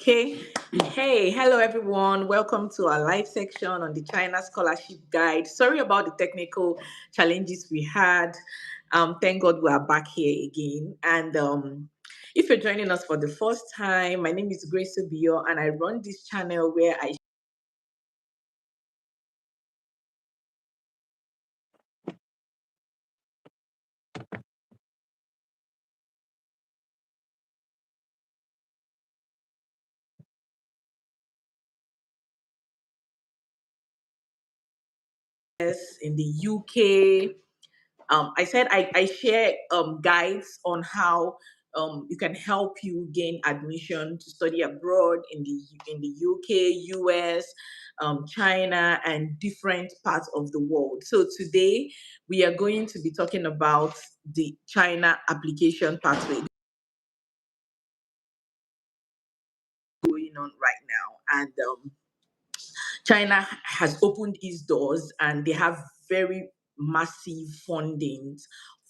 Okay. Hey, hello everyone. Welcome to our live section on the China Scholarship Guide. Sorry about the technical challenges we had. Thank God we are back here again. And if you're joining us for the first time, my name is Grace Obio, and I run this channel where I in the UK. I said I share guides on how you can help you gain admission to study abroad in the UK, US, China, and different parts of the world. So today we are going to be talking about the China application pathway going on right now, and China has opened its doors and they have very massive fundings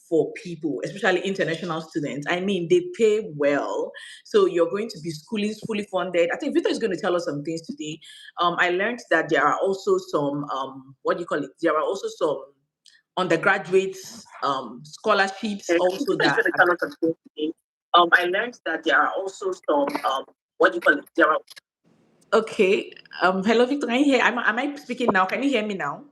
for people, especially international students. I mean, they pay well. So you're going to be schooling fully funded. I think Victor is going to tell us some things today. I learned that there are also some, what do you call it? There are also some undergraduate scholarships Victor also is that going to tell us something today. I learned that there are also some, what do you call it? There are Okay. Hello, Victor. Can you hear? Am I speaking now? Can you hear me now?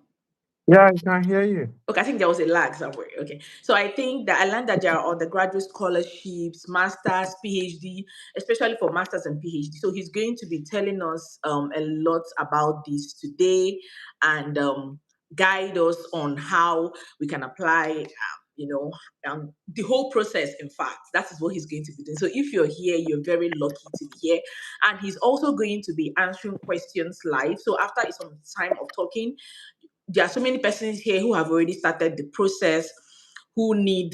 Yeah, I can hear you. Okay, I think there was a lag somewhere. Okay. So I think that I learned that there are undergraduate scholarships, masters, PhD, especially for masters and PhD. So he's going to be telling us a lot about this today and guide us on how we can apply. The whole process, in fact, that is what he's going to be doing. So if you're here, you're very lucky to be here. And he's also going to be answering questions live. So after some time of talking, there are so many persons here who have already started the process, who need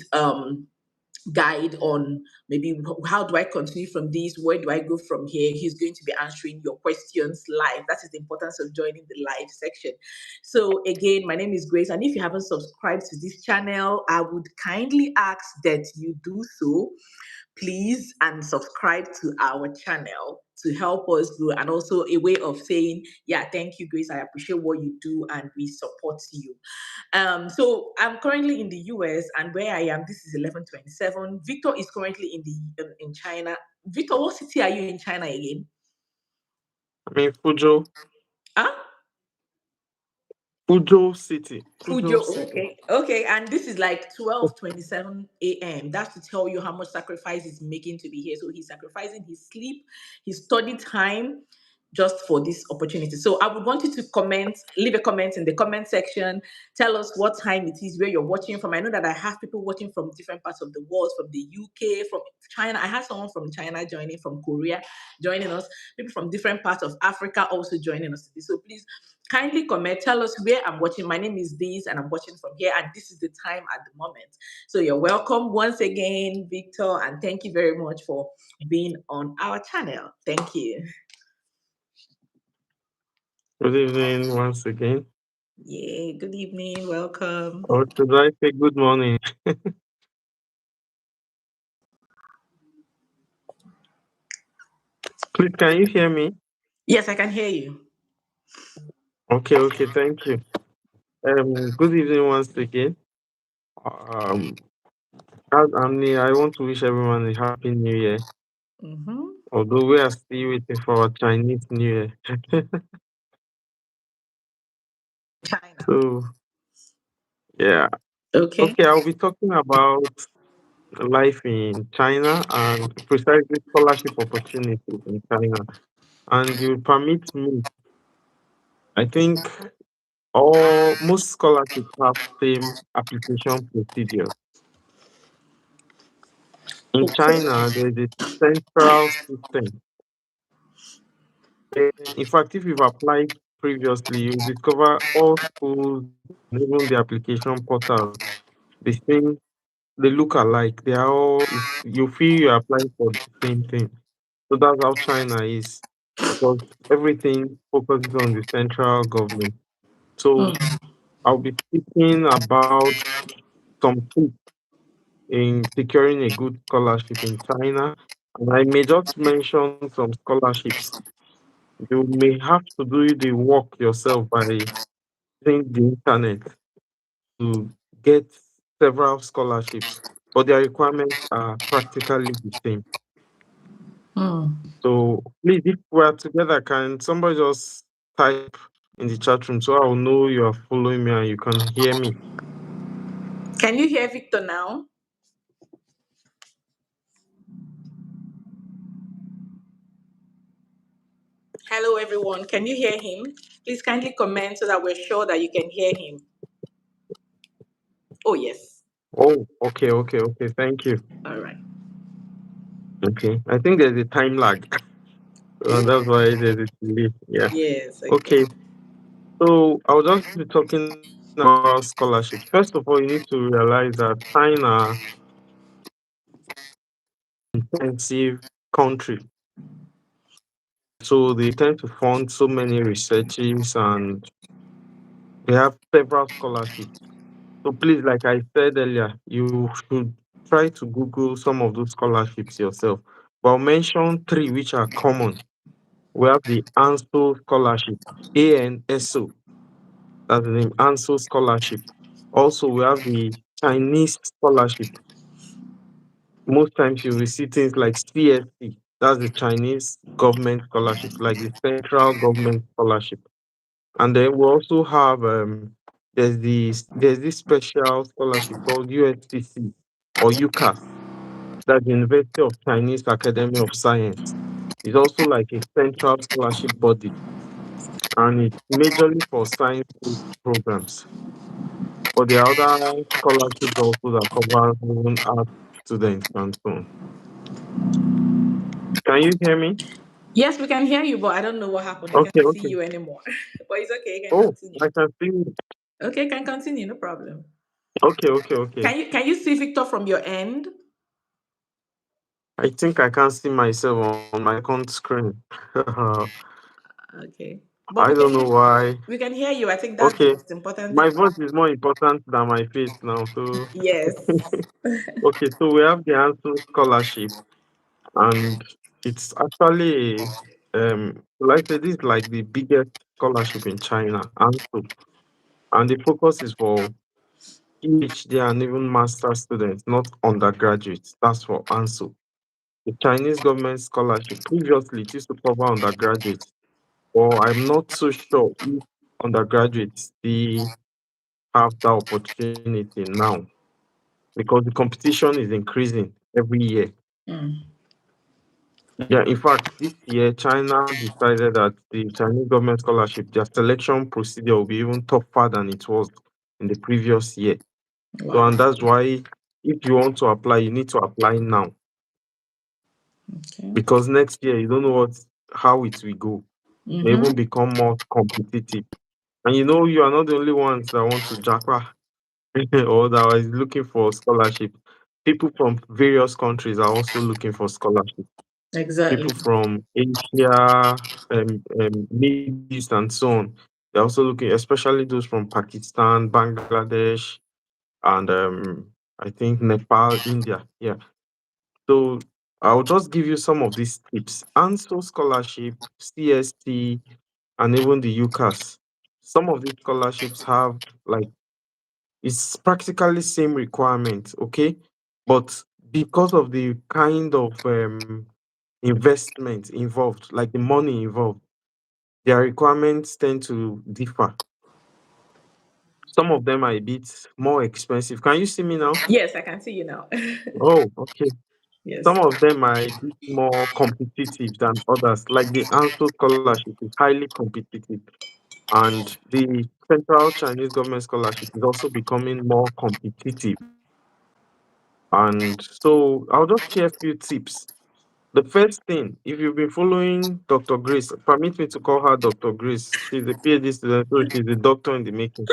guide on maybe how do I continue from this, where do I go from here. He's going to be answering your questions live. That is the importance of joining the live section. So again, my name is Grace, and if you haven't subscribed to this channel, I would kindly ask that you do so, please, and subscribe to our channel to help us grow, and also a way of saying, yeah, thank you, Grace, I appreciate what you do and we support you. So I'm currently in the US, and where I am, this is 11:27. Victor is currently in China. Victor, what city are you in China again? I'm in Fuzhou. Huh? Fuzhou City. Fujo, okay, and this is like 12:27 a.m. That's to tell you how much sacrifice he's making to be here. So he's sacrificing his sleep, his study time, just for this opportunity. So I would want you to leave a comment in the comment section. Tell us what time it is, where you're watching from. I know that I have people watching from different parts of the world, from the UK, from China. I had someone from China joining, from Korea joining us, people from different parts of Africa also joining us today. So please kindly comment, tell us where I'm watching. My name is this, and I'm watching from here, and this is the time at the moment. So you're welcome once again, Victor, and thank you very much for being on our channel. Thank you. Good evening once again. Yeah, good evening, welcome. Or should I say good morning? Please, can you hear me? Yes, I can hear you. Okay, thank you. Good evening once again. I want to wish everyone a happy New Year. Mm-hmm. Although we are still waiting for our Chinese New Year. China. So, yeah. Okay. Okay, I'll be talking about life in China and precisely scholarship opportunities in China. And you permit me, I think most scholarships have same application procedure. In Okay. China, there is a central system. In fact, if you've applied previously, you discover all schools, even the application portals, the same, they look alike. They are all, you feel you're applying for the same thing. So that's how China is, because everything focuses on the central government. So I'll be speaking about some tips in securing a good scholarship in China And I may just mention some scholarships. You may have to do the work yourself by using the internet to get several scholarships, but their requirements are practically the same. So please, if we are together, can somebody just type in the chat room so I'll know you are following me and you can hear me? Can you hear Victor now? Hello, everyone. Can you hear him? Please kindly comment so that we're sure that you can hear him. Oh, yes. Oh, okay. Thank you. All right. Okay. I think there's a time lag. That's why there's a delay. Yeah. Yes. Okay. Okay. So I'll just be talking about scholarships. First of all, you need to realize that China intensive country. So they tend to fund so many researches and they have several scholarships. So please, like I said earlier, you should try to Google some of those scholarships yourself. But I'll mention three which are common. We have the ANSO scholarship, ANSO, that's the name, ANSO scholarship. Also, we have the Chinese scholarship. Most times you will see things like CSC, that's the Chinese government scholarship, like the central government scholarship. And then we also have there's this special scholarship called USCC or UCAS, that's the University of Chinese Academy of Science. It's also like a central scholarship body, and it's majorly for science programs. But there are other scholarships also that cover even art students and so on. Can you hear me? Yes, we can hear you, but I don't know what happened. I Okay, can't see okay. you anymore. But it's okay. You can Oh, continue. I can see you. Okay, can continue. No problem. Okay. Can you see Victor from your end? I think I can see myself on my second screen. Okay. But I don't know why. we can hear you. I think that's the Okay, most important my thing. voice is more important than my face now. So, Yes. okay, so we have the answer scholarship, and it's actually like I said, this is like the biggest scholarship in China, ANSO, and the focus is for PhD and even master students, not undergraduates. That's for ANSO. The Chinese government scholarship previously it used to cover undergraduates, or I'm not so sure if undergraduates still have that opportunity now because the competition is increasing every year. Mm. Yeah, in fact, this year China decided that the Chinese government scholarship, their selection procedure will be even tougher than it was in the previous year. So, Wow. and that's why if you want to apply, you need to apply now Okay. because next year you don't know how it will go. It may even Mm-hmm. become more competitive. And you know, you are not the only ones that want to jackpot or that is looking for scholarship. People from various countries are also looking for scholarship. Exactly. People from Asia, Middle East, and so on. They're also looking, especially those from Pakistan, Bangladesh, and I think Nepal, India. Yeah. So I'll just give you some of these tips. ANSO scholarship, CST, and even the UCAS. Some of these scholarships have like it's practically same requirement, okay? But because of the kind of investment involved, like the money involved, their requirements tend to differ. Some of them are a bit more expensive. Can you see me now? Yes, I can see you now. Oh, okay. Yes. Some of them are a bit more competitive than others. Like the ANSO scholarship is highly competitive, and the Central Chinese Government scholarship is also becoming more competitive. And so I'll just share a few tips. The first thing, if you've been following Dr. Grace, permit me to call her Dr. Grace. She's a PhD student, so she's a doctor in the making.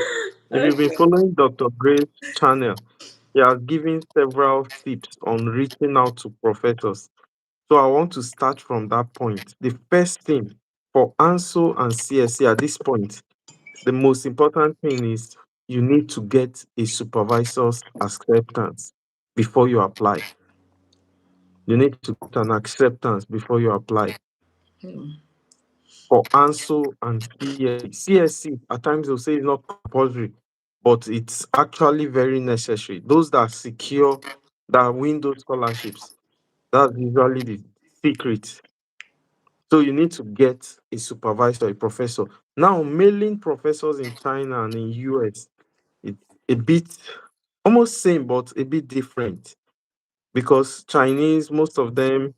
If you've been Okay. following Dr. Grace's channel, he has given several tips on reaching out to professors. So I want to start from that point. The first thing for ANSO and CSC at this point, the most important thing is you need to get a supervisor's acceptance before you apply. You need to get an acceptance before you apply Hmm. for ANSO and CSC. CSC, at times they'll say it's not compulsory, but it's actually very necessary. Those that secure that win those scholarships, that's usually the secret. So you need to get a supervisor, a professor. Now, mailing professors in China and in US, it's a bit almost same, but a bit different because Chinese, most of them,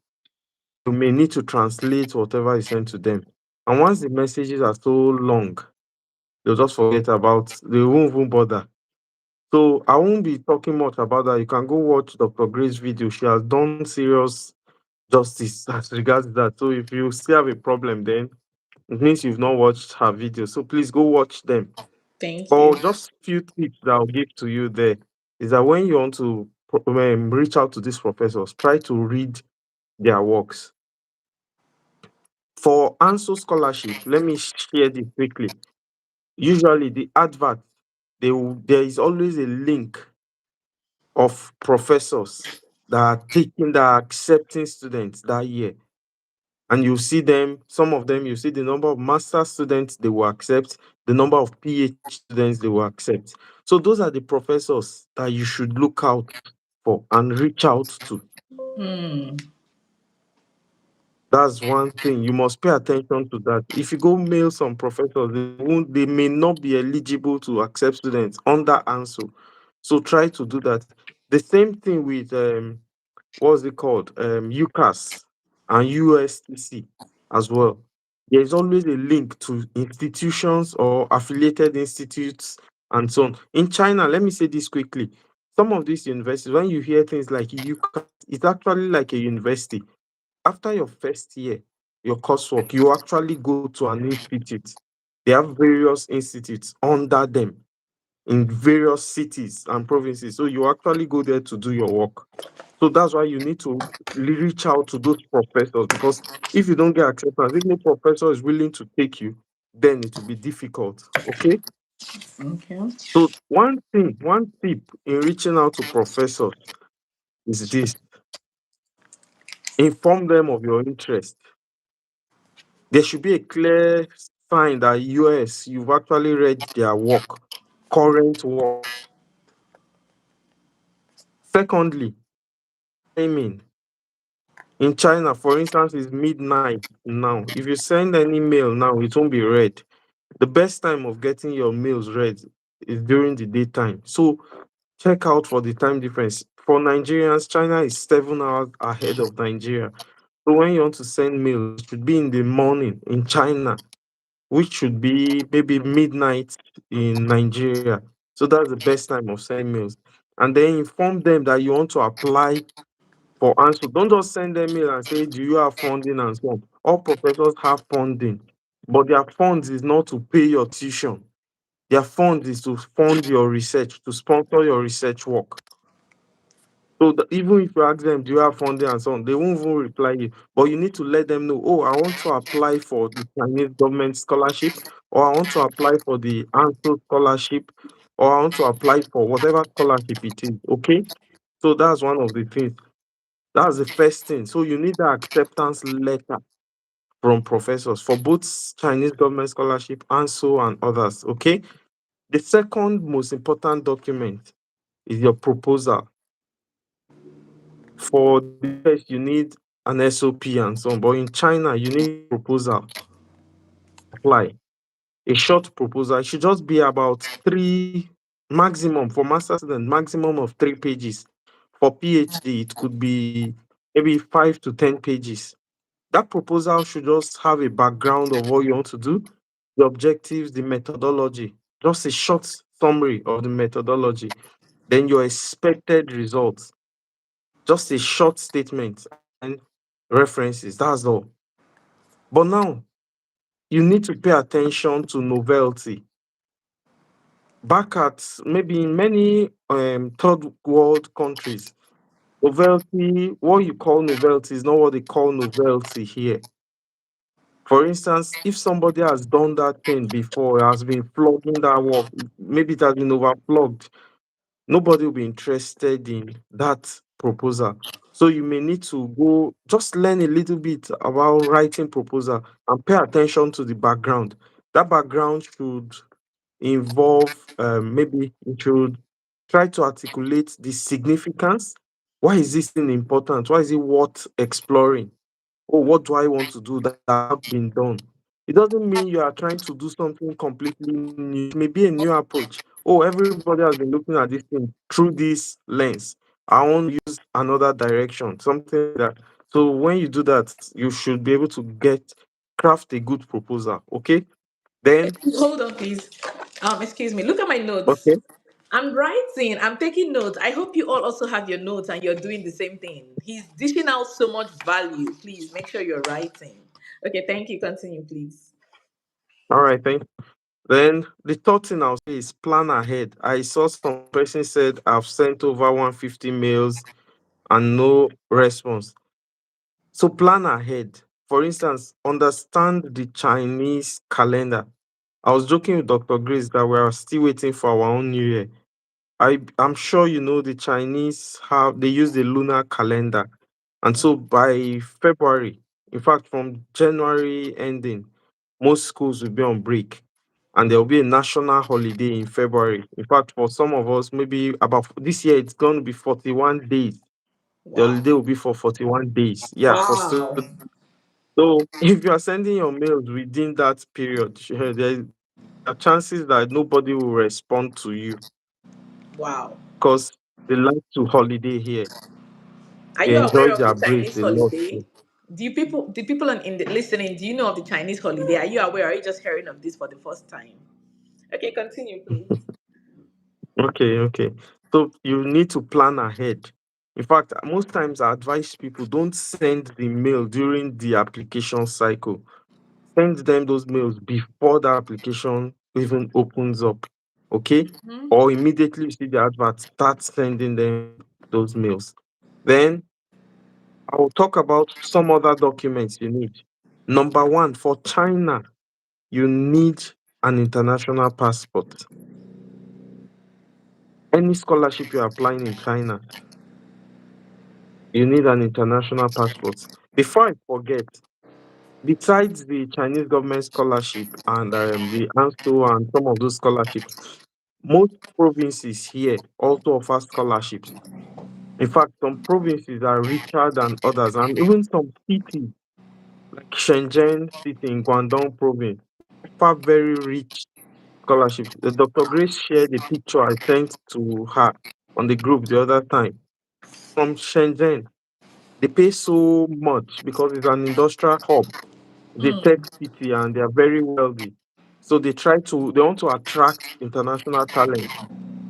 you may need to translate whatever is sent to them. And once the messages are so long, they'll just forget about, they won't even bother. So I won't be talking much about that. You can go watch Dr. Grace's video. She has done serious justice as regards that. So if you still have a problem, then it means you've not watched her video. So please go watch them. Thank you. But just few tips that I'll give to you there is that when you want to reach out to these professors, try to read their works. For ANSO scholarship, let me share this quickly. Usually, the advert, there is always a link of professors that are taking, that are accepting students that year. And you see them, some of them, you see the number of master students they will accept, the number of PhD students they will accept. So those are the professors that you should look out for and reach out to. Hmm. That's one thing. You must pay attention to that. If you go mail some professors, they may not be eligible to accept students under ANSO. So try to do that. The same thing with what's it called? UCAS and USTC as well. There's always a link to institutions or affiliated institutes and so on. In China, let me say this quickly. Some of these universities, when you hear things like UCAS, it's actually like a university. After your first year, your coursework, you actually go to an institute. They have various institutes under them in various cities and provinces. So you actually go there to do your work. So that's why you need to reach out to those professors because if you don't get acceptance, if no professor is willing to take you, then it will be difficult. Okay. Okay. So one thing, one tip in reaching out to professors is this: inform them of your interest. There should be a clear sign that US, you've actually read their work, current work. Secondly, timing. In China, for instance, is midnight now. If you send an email now, it won't be read. The best time of getting your mails read is during the daytime. So check out for the time difference. For Nigerians, China is 7 hours ahead of Nigeria. So when you want to send mails, it should be in the morning in China, which should be maybe midnight in Nigeria. So that's the best time of sending mails. And then inform them that you want to apply for answer. Don't just send them mail and say, do you have funding and so on. All professors have funding, but their funds is not to pay your tuition. Their fund is to fund your research, to sponsor your research work. So even if you ask them, do you have funding and so on, they won't even reply you. But you need to let them know, oh, I want to apply for the Chinese government scholarship, or I want to apply for the ANSO scholarship, or I want to apply for whatever scholarship it is. Okay. So that's one of the things. That's the first thing. So you need the acceptance letter from professors for both Chinese government scholarship, ANSO, and others. Okay. The second most important document is your proposal. For the US, you need an SOP and so on, but in China, you need a proposal. Apply a short proposal. It should just be about three maximum for master student, maximum of 3 pages. For PhD, it could be maybe 5 to 10 pages. That proposal should just have a background of what you want to do, the objectives, the methodology, just a short summary of the methodology, then your expected results, just a short statement and references. That's all. But now you need to pay attention to novelty. Back at maybe in many third world countries, novelty, what you call novelty is not what they call novelty here. For instance, if somebody has done that thing before, has been flogging that work, maybe it has been overflogged, nobody will be interested in that proposal. So you may need to go just learn a little bit about writing proposal and pay attention to the background. That background should involve, maybe it should try to articulate the significance. Why is this thing important? Why is it worth exploring? Oh, what do I want to do that has not been done? It doesn't mean you are trying to do something completely new. It may be a new approach. Oh, everybody has been looking at this thing through this lens. I want to use another direction, something like that. So when you do that, you should be able to craft a good proposal. Okay. Then, Hold on, please. Excuse me. Look at my notes. okay. I'm writing. I'm taking notes. I hope you all also have your notes and you're doing the same thing. He's dishing out so much value. Please make sure you're writing. Okay, thank you. Continue, please. All right. Thank you. Then the third thing I'll say is plan ahead. I saw some person said I've sent over 150 mails and no response. So plan ahead. For instance, understand the Chinese calendar. I was joking with Dr. Grace that we are still waiting for our own New Year. I'm sure you know the Chinese have they use the lunar calendar. And so by February, in fact from January ending, most schools will be on break. And there will be a national holiday in February. In fact, for some of us, maybe about this year, it's going to be 41 days. The Wow. holiday will be for 41 days. Yeah, for Wow. students. So if you are sending your mails within that period, there are chances that nobody will respond to you Wow. because they like to holiday here. Are They you enjoy aware of their the breaks Chinese a lot holiday? too. The people in the listening, do you know of the Chinese holiday? Are you aware? Are you just hearing of this for the first time? Okay, continue, please. Okay, okay. So you need to plan ahead. In fact, most times I advise people don't send the mail during the application cycle. Send them those mails before the application even opens up. Okay? Hmm. Or immediately you see the advert, start sending them those mails. Then I'll talk about some other documents you need. Number one, for China, you need an international passport. Any scholarship you're applying in China, you need an international passport. Before I forget, besides the Chinese government scholarship and the ANSTO and some of those scholarships, most provinces here also offer scholarships. In fact, some provinces are richer than others, and even some cities like Shenzhen City in Guangdong province offer very rich scholarships. Dr. Grace shared a picture I sent to her on the group the other time from Shenzhen. They pay so much because it's an industrial hub, the tech city, and they are very wealthy. So they want to attract international talent.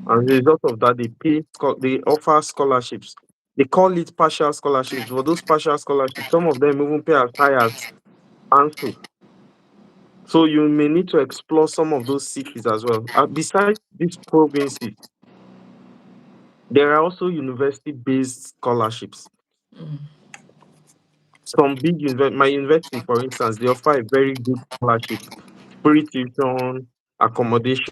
And as a result of that, they offer scholarships. They call it partial scholarships. For those partial scholarships, some of them even pay as high as ANSU. So you may need to explore some of those cities as well. Besides these provinces, there are also university-based scholarships. Some my university, for instance, they offer a very good scholarship, free tuition, accommodation,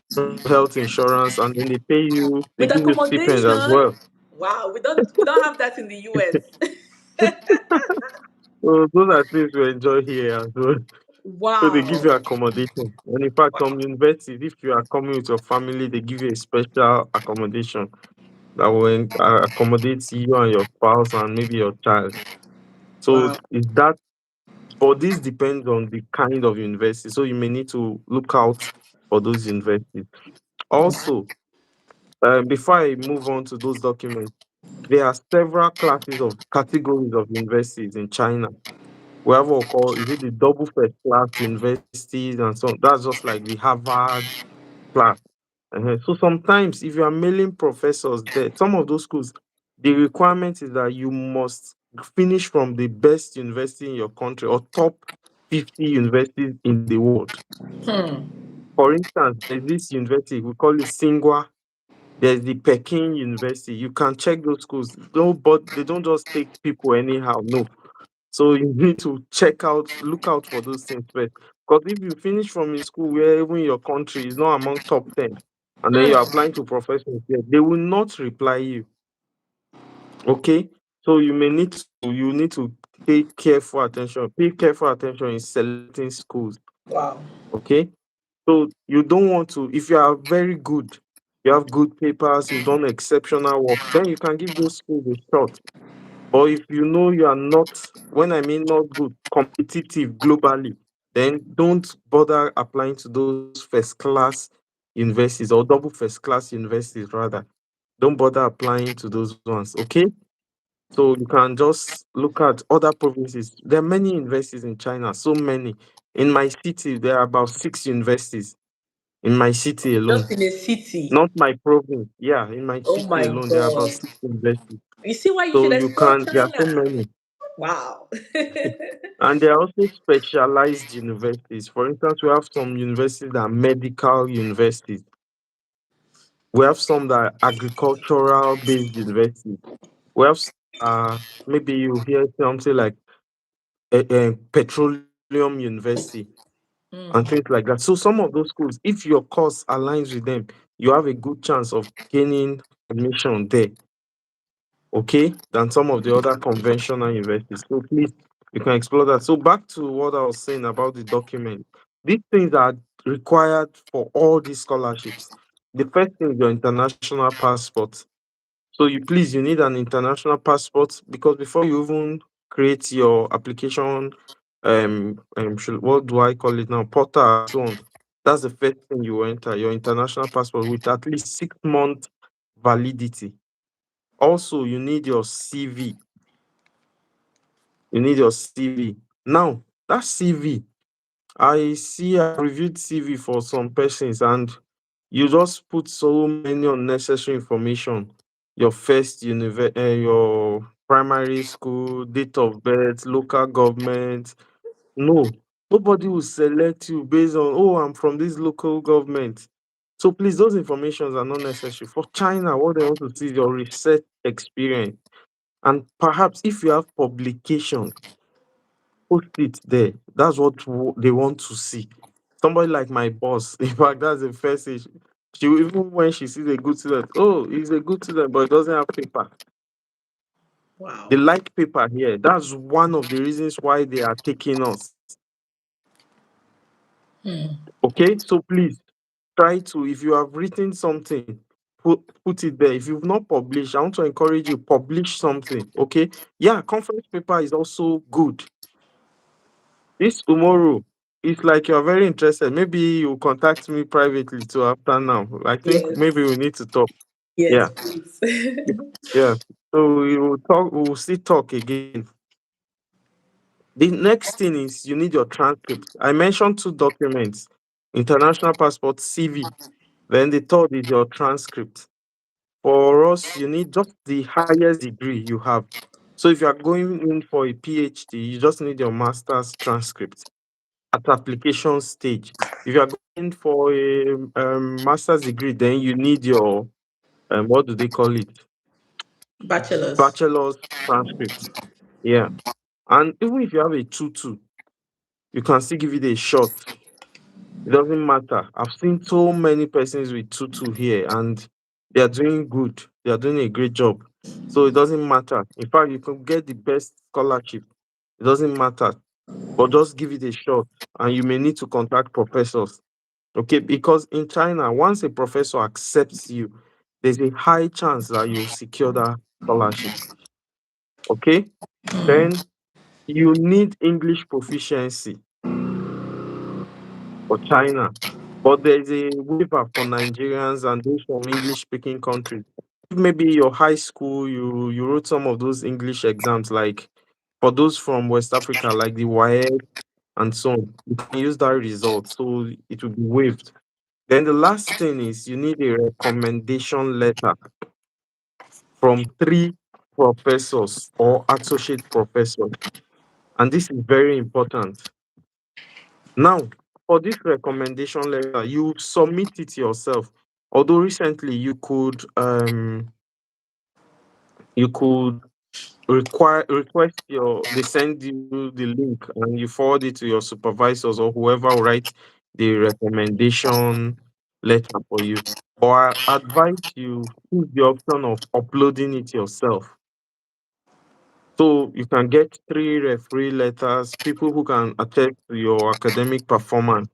health insurance, and then they With give you stipend as accommodation. well. Wow, we don't have that in the US. So those are things we enjoy here as well. So they give Wow. you accommodation. And in fact, some universities, if you are coming with your family, they give you a special accommodation that will accommodate you and your spouse and maybe your child. So Wow. is that, but this depends on the kind of university. So you may need to look out for those universities. Also, before I move on to those documents, there are several classes of categories of universities in China. We have what we call, is it the double first class universities and so on. That's just like the Harvard class. So sometimes if you are mailing professors there, some of those schools, the requirement is that you must finish from the best university in your country or top 50 universities in the world. Hmm. For instance, there's this university, we call it Tsinghua. There's the Peking University. You can check those schools. No, but they don't just take people anyhow. No. So you need to look out for those things first. Because if you finish from a school where even your country is not among top 10, and then you're applying to professions there, they will not reply you. Okay, so you need to pay careful attention in selecting schools. Wow. Okay, so you don't want to, if you are very good, you have good papers, you've done exceptional work, then you can give those schools a shot. But if you know you are not, when I mean not good, competitive globally, then don't bother applying to those first class universities or double first class universities rather. Don't bother applying to those ones, okay? So you can just look at other provinces. There are many universities in China, so many. In my city, there are about six universities in my city alone. Just in a city. Not my province. Yeah, in my Oh city my alone, there are about God. six universities. You see why you So should you explore can, there are so China? many. Wow. And there are also specialized universities. For instance, we have some universities that are medical universities. We have some that are agricultural based universities. We have some that are, maybe you hear something like a petroleum university and things Mm, like that. So some of those schools, if your course aligns with them, you have a good chance of gaining admission there, okay, than some of the other conventional universities. So please, you can explore that. So back to what I was saying about the document. These things are required for all these scholarships. The first thing is your international passport. So you need an international passport, because before you even create your application, what do I call it now, portal and so on, that's the first thing you enter, your international passport with at least 6 months validity. Also, you need your CV. You need your CV. Now, that CV, I've reviewed CV for some persons, and you just put so many unnecessary information. Your primary school, date of birth, local government. No, nobody will select you based on, oh, I'm from this local government. So please, those informations are not necessary. For China, what they want to see is your research experience. And perhaps if you have publication, post it there. That's what they want to see. Somebody like my boss, in fact, that's the first thing. She will, even when she sees a good student, oh, he's a good student, but he doesn't have paper. They wow. like paper here. That's one of the reasons why they are taking us. Okay, so please try to, if you have written something, put it there. If you've not published, I want to encourage you, publish something. Okay, yeah, conference paper is also good. This tomorrow, it's like you're very interested. Maybe you contact me privately too after now. I think maybe Yes. we need to talk. Yes, Yeah, please. yeah. So we will talk. We will still talk again. The next thing is you need your transcript. I mentioned two documents: international passport, CV. Then the third is your transcript. For us, you need just the highest degree you have. So if you are going in for a PhD, you just need your master's transcript at application stage. If you are going for a master's degree, then you need your what do they call it? Bachelors. Bachelor's transcript. Yeah. And even if you have a 2-2, you can still give it a shot. It doesn't matter. I've seen so many persons with 2-2 here, and they are doing good. They are doing a great job. So it doesn't matter. In fact, you can get the best scholarship. It doesn't matter. But just give it a shot. And you may need to contact professors. Okay, because in China, once a professor accepts you, there's a high chance that you'll secure that scholarship. Okay, then you need English proficiency for China, but there's a waiver for Nigerians and those from English speaking countries. If maybe your high school, you wrote some of those English exams, like for those from West Africa, like the WAEC and so on, you can use that result, so it will be waived. Then the last thing is you need a recommendation letter from three professors or associate professors. And this is very important. Now, for this recommendation letter, you submit it yourself. Although recently you could request they send you the link and you forward it to your supervisors or whoever will write the recommendation letter for you. Or I advise you choose the option of uploading it yourself. So you can get three referee letters, people who can attest to your academic performance.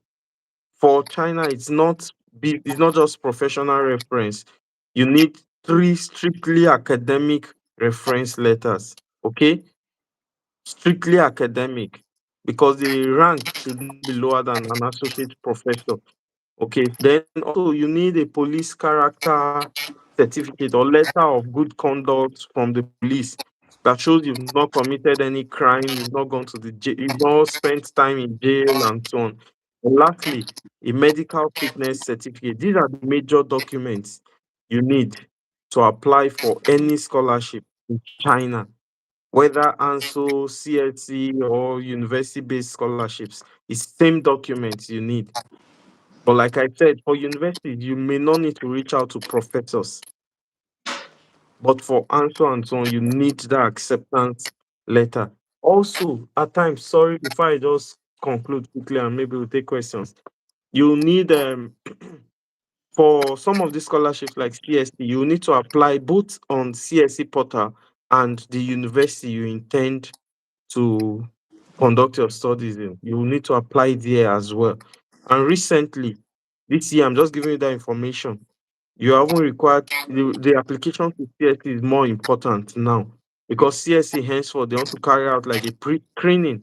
For China, it's not just professional reference. You need three strictly academic reference letters. Okay, strictly academic, because the rank should not be lower than an associate professor. Okay, then also you need a police character certificate or letter of good conduct from the police that shows you've not committed any crime, you've not gone to the jail, you've not spent time in jail and so on. And lastly, a medical fitness certificate. These are the major documents you need to apply for any scholarship in China, whether ANSO, CSC, or university-based scholarships. It's same documents you need. But like I said, for universities, you may not need to reach out to professors. But for answer and so on, you need that acceptance letter. Also, at times, sorry, before I just conclude quickly and maybe we'll take questions. You need for some of these scholarships like CSC, you need to apply both on CSC portal and the university you intend to conduct your studies in. You will need to apply there as well. And recently, this year, I'm just giving you that information. You haven't required the application to CSC is more important now, because CSC henceforth they want to carry out like a pre-screening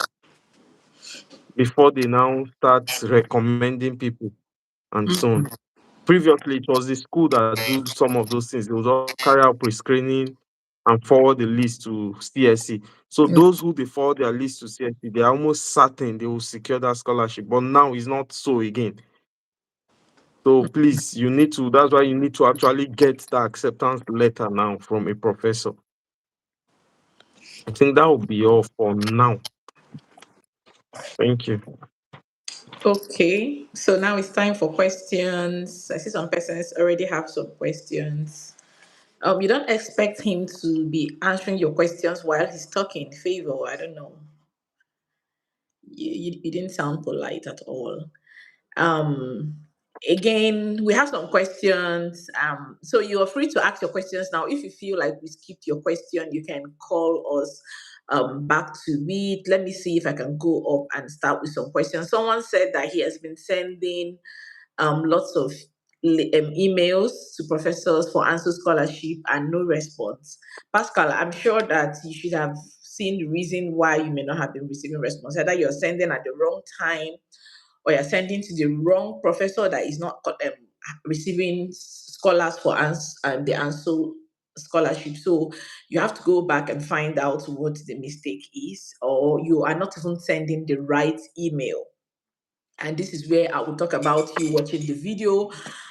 before they now start recommending people and so on. Previously, it was the school that do some of those things. They will just carry out pre-screening and forward the list to CSC. So those who they forward their list to CSC, they are almost certain they will secure that scholarship. But now it's not so again. So please, you need to. That's why you need to actually get the acceptance letter now from a professor. I think that will be all for now. Thank you. Okay, so now it's time for questions. I see some persons already have some questions. You don't expect him to be answering your questions while he's talking. Favor, I don't know. You didn't sound polite at all. Um, Again, we have some questions. So you are free to ask your questions now. If you feel like we skipped your question, you can call us back to it. Let me see if I can go up and start with some questions. Someone said that he has been sending lots of emails to professors for answer scholarship and no response. Pascal, I'm sure that you should have seen the reason why you may not have been receiving response. Either you're sending at the wrong time or you're sending to the wrong professor that is not receiving scholars for the answer scholarship. So you have to go back and find out what the mistake is, or you are not even sending the right email. And this is where I will talk about you watching the video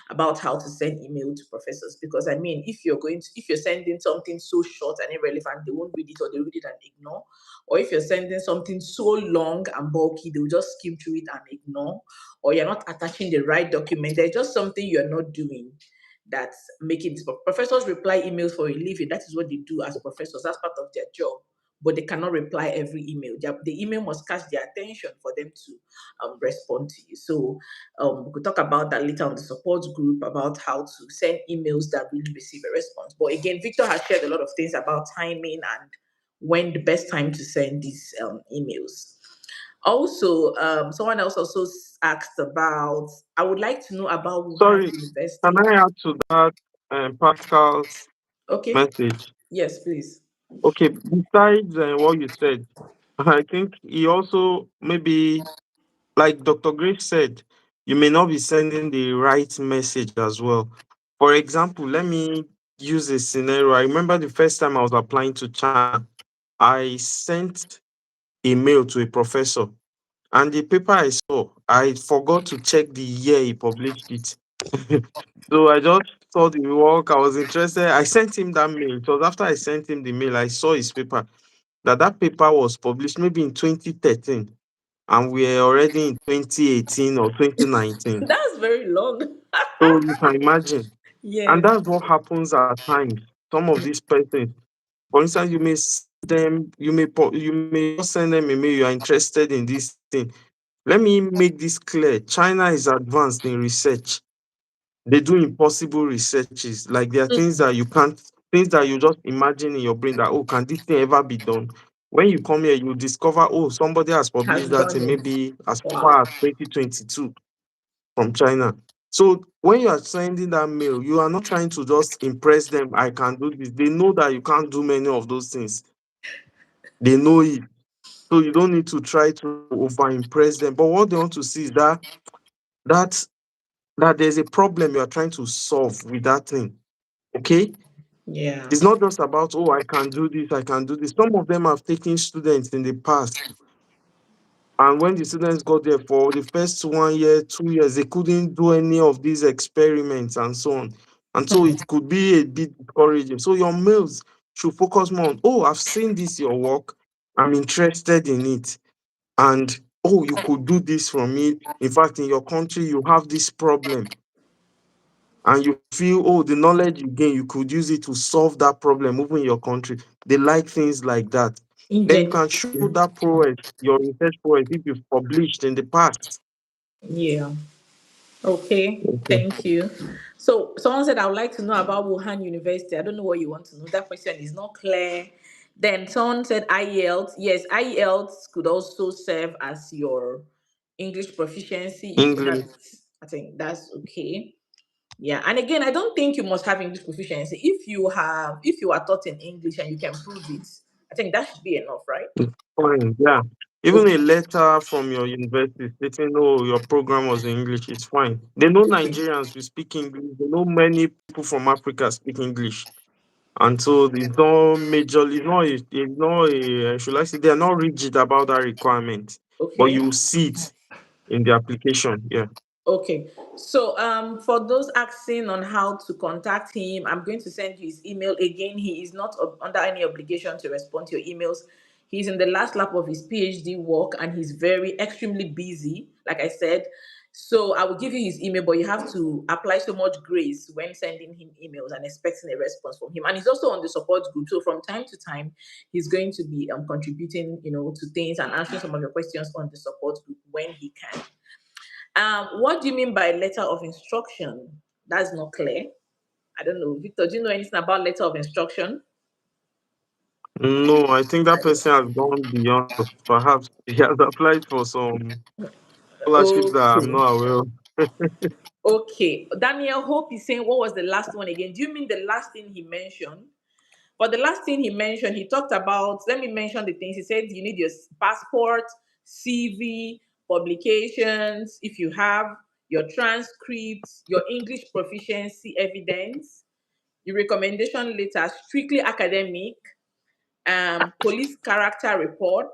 about how to send email to professors. Because I mean, if you're sending something so short and irrelevant, they won't read it, or they read it and ignore. Or if you're sending something so long and bulky, they'll just skim through it and ignore. Or you're not attaching the right document. There's just something you're not doing that's making this. Professors reply emails for a living. That is what they do as professors. That's part of their job. But they cannot reply every email. The email must catch their attention for them to respond to you. So we could talk about that later on the support group about how to send emails that really receive a response. But again, Victor has shared a lot of things about timing and when the best time to send these emails. Also, someone else also asked about, I would like to know about Wuhan Sorry, can University. I add to that Pascal's Okay. message? Yes, please. Okay, besides what you said, I think he also maybe, like Dr. Grace said, you may not be sending the right message as well. For example, let me use a scenario. I remember the first time I was applying to China, I sent a mail to a professor, and the paper I saw, I forgot to check the year he published it. So I just saw the work, I was interested. I sent him that mail. It was after I sent him the mail, I saw his paper, that paper was published maybe in 2013, and we're already in 2018 or 2019. That's very long. So you can imagine. And Yes. that's what happens at times. Some of these persons, for instance, you may send them, you may just send them a mail, you are interested in this thing. Let me make this clear. China is advanced in research. They do impossible researches. Like there are things that you can't things that you just imagine in your brain that, oh, can this thing ever be done? When you come here, you discover, oh, somebody has Has published that done thing it. maybe as Wow. far as 2022 from China. So when you are sending that mail, you are not trying to just impress them. I can do this. They know that you can't do many of those things. They know it. So you don't need to try to over impress them. But what they want to see is that that there's a problem you are trying to solve with that thing. Okay? Yeah. It's not just about, oh, I can do this, I can do this. Some of them have taken students in the past. And when the students got there for the first 1 year, 2 years, they couldn't do any of these experiments and so on. And so it could be a bit discouraging. So your mails should focus more on, oh, I've seen this, your work. I'm interested in it. And oh, you could do this from it. In fact, in your country, you have this problem. And you feel, oh, the knowledge you gain, you could use it to solve that problem, even in your country. They like things like that. Then you can Ingenuity. show that prowess, your research prowess, if you've published in the past. Yeah. Okay. Okay. Thank you. So someone said I would like to know about Wuhan University. I don't know what you want to know. That question is not clear. Then someone said IELTS. Yes, IELTS could also serve as your English proficiency if you have English. it. I think that's okay. Yeah, and again, I don't think you must have English proficiency. If you are taught in English and you can prove it, I think that should be enough, right? It's fine. Yeah. Even a Okay, letter from your university stating, oh, your program was in English, it's fine. They know okay, Nigerians who speak English. They know many people from Africa speak English. And so it's not majorly, it's not a, should I say, they are not rigid about that requirement, but okay. you see it in the application. Yeah. Okay. So for those asking on how to contact him, I'm going to send you his email again. He is not under any obligation to respond to your emails. He's in the last lap of his PhD work and he's very extremely busy, like I said. So I will give you his email, but you have to apply so much grace when sending him emails and expecting a response from him. And he's also on the support group. So from time to time, he's going to be contributing, to things and answering some of your questions on the support group when he can. What do you mean by letter of instruction? That's not clear. I don't know. Victor, do you know anything about letter of instruction? No, I think that person has gone beyond us. Perhaps he has applied for some scholarships that I'm Okay. not aware of. Okay. Daniel Hope is saying, what was the last one again? Do you mean the last thing he mentioned? But the last thing he mentioned, he talked about, let me mention the things. He said you need your passport, CV, publications, if you have, your transcripts, your English proficiency evidence, your recommendation letter, strictly academic, police character report,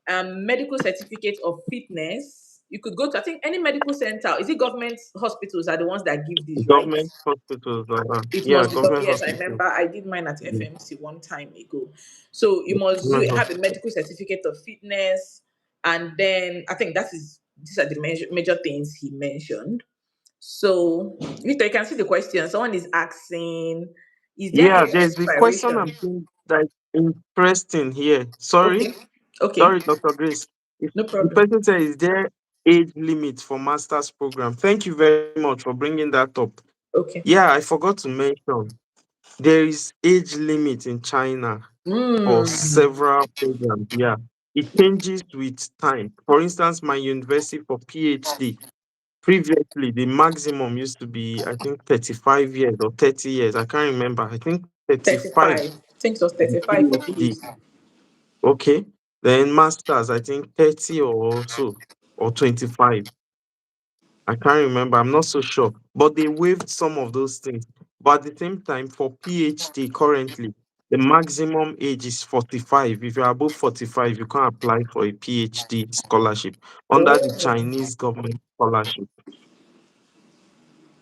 medical certificate of fitness. You could go to, I think, any medical center. Is it government hospitals are the ones that give this, right? Government hospitals. It Yeah, must be government yes. I hospitals. remember I did mine at Mm, FMC one time ago. So you must government have a hospitals. medical certificate of fitness, and then I think that is these are the major things he mentioned. So Victor, you can see the question. Someone is asking, is there Yeah, any there's a question expiration? I'm thinking that interesting here. Sorry, Okay. Okay. sorry, Dr. Grace. No The problem. person said, is there age limit for master's program? Thank you very much for bringing that up. Okay. Yeah, I forgot to mention there is age limit in China for Mm. several programs. Yeah, it changes with time. For instance, my university for PhD, previously the maximum used to be, I think, 35 years or 30 years. I can't remember. I think 35 35. I think it was for the 35 for PhD. PhD. Okay. Then masters, I think 30 or so, or 25. I can't remember. I'm not so sure. But they waived some of those things. But at the same time, for PhD currently, the maximum age is 45. If you're above 45, you can't apply for a PhD scholarship under the Oh, Chinese government scholarship.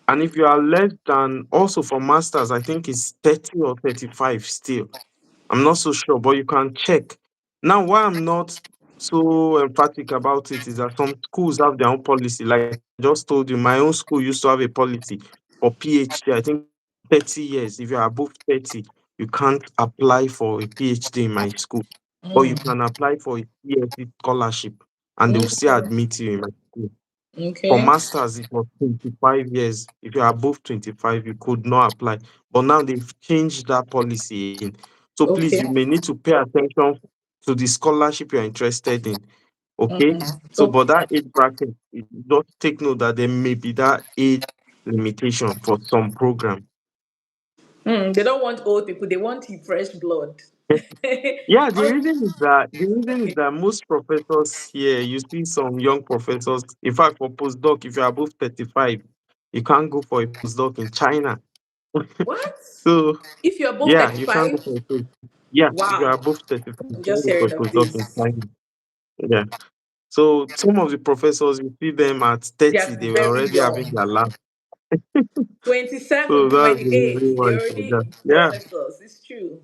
And if you are less than, also for masters, I think it's 30 or 35 still. I'm not so sure, but you can check. Now, why I'm not so emphatic about it is that some schools have their own policy. Like I just told you, my own school used to have a policy for PhD. I think 30 years. If you're above 30, you can't apply for a PhD in my school, but you mm, can apply for a PhD scholarship and they will still admit you in my school. For Okay. masters, it was 25 years. If you're above 25, you could not apply. But now they've changed that policy again. So please, Okay. you may need to pay attention to the scholarship you're interested in. Okay? So, but Okay. that age bracket, just take note that there may be that age limitation for some program. They don't want old people. They want fresh blood. Yeah, the Oh, reason is that most professors here, you see some young professors. In fact, for postdoc, if you're above 35, you can't go for a postdoc in China. what? So If you're above yeah, you can't 35? go for a post. Yeah, if you're Wow. above 35, you I'm can't just go for a hearing of postdoc in this. China. Yeah. So some of the professors, you see them at They 30, are they were very already having young. their lab. 27, So that's the 28. reason why They're it's like already that. Yeah, professors. It's true.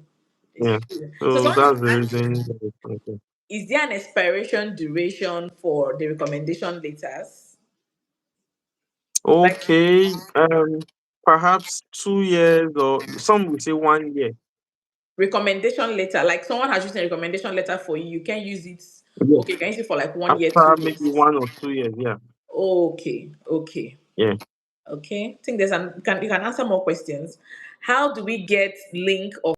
It's yeah. true. So So someone is that's the reason asking, why it's like that. is there an expiration duration for the recommendation letters? Like Okay, perhaps 2 years or some will say 1 year. recommendation letter, like someone has written a recommendation letter for you, you can use it. Yeah. Okay, you can use it for like 1 year, After 2 years. maybe 1 or 2 years. Yeah, Okay, okay, yeah. okay. I think there's an you can answer more questions. How do we get link of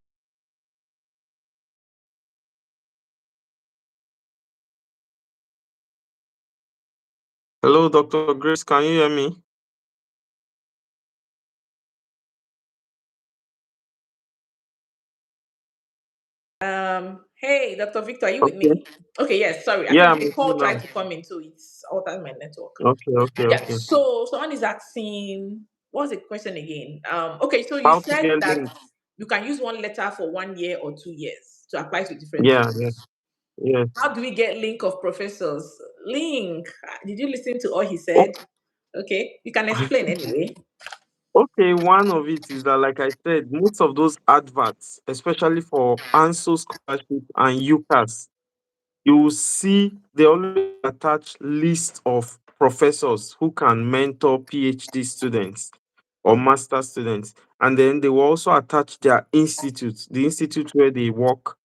Hello, Dr. Grace, can you hear me? hey Dr. Victor, are you with Okay. me? Okay, yes, sorry. I Yeah, think I'm a with you call tried now. to come in, so it's altered my network. Okay, okay, Yeah, okay. so someone is asking, what's the question again? Okay, so you How to said get that link? you can use one letter for 1 year or 2 years to apply to different Yeah, yeah, schools. yes. How do we get link of professors? Link. Did you listen to all he Oh, said? Okay, you can explain anyway. okay, one of it is that, like I said, most of those adverts, especially for ANSO scholarship and UCAS, you will see they always attach list of professors who can mentor PhD students or master students. And then they will also attach their institute, the institute where they work,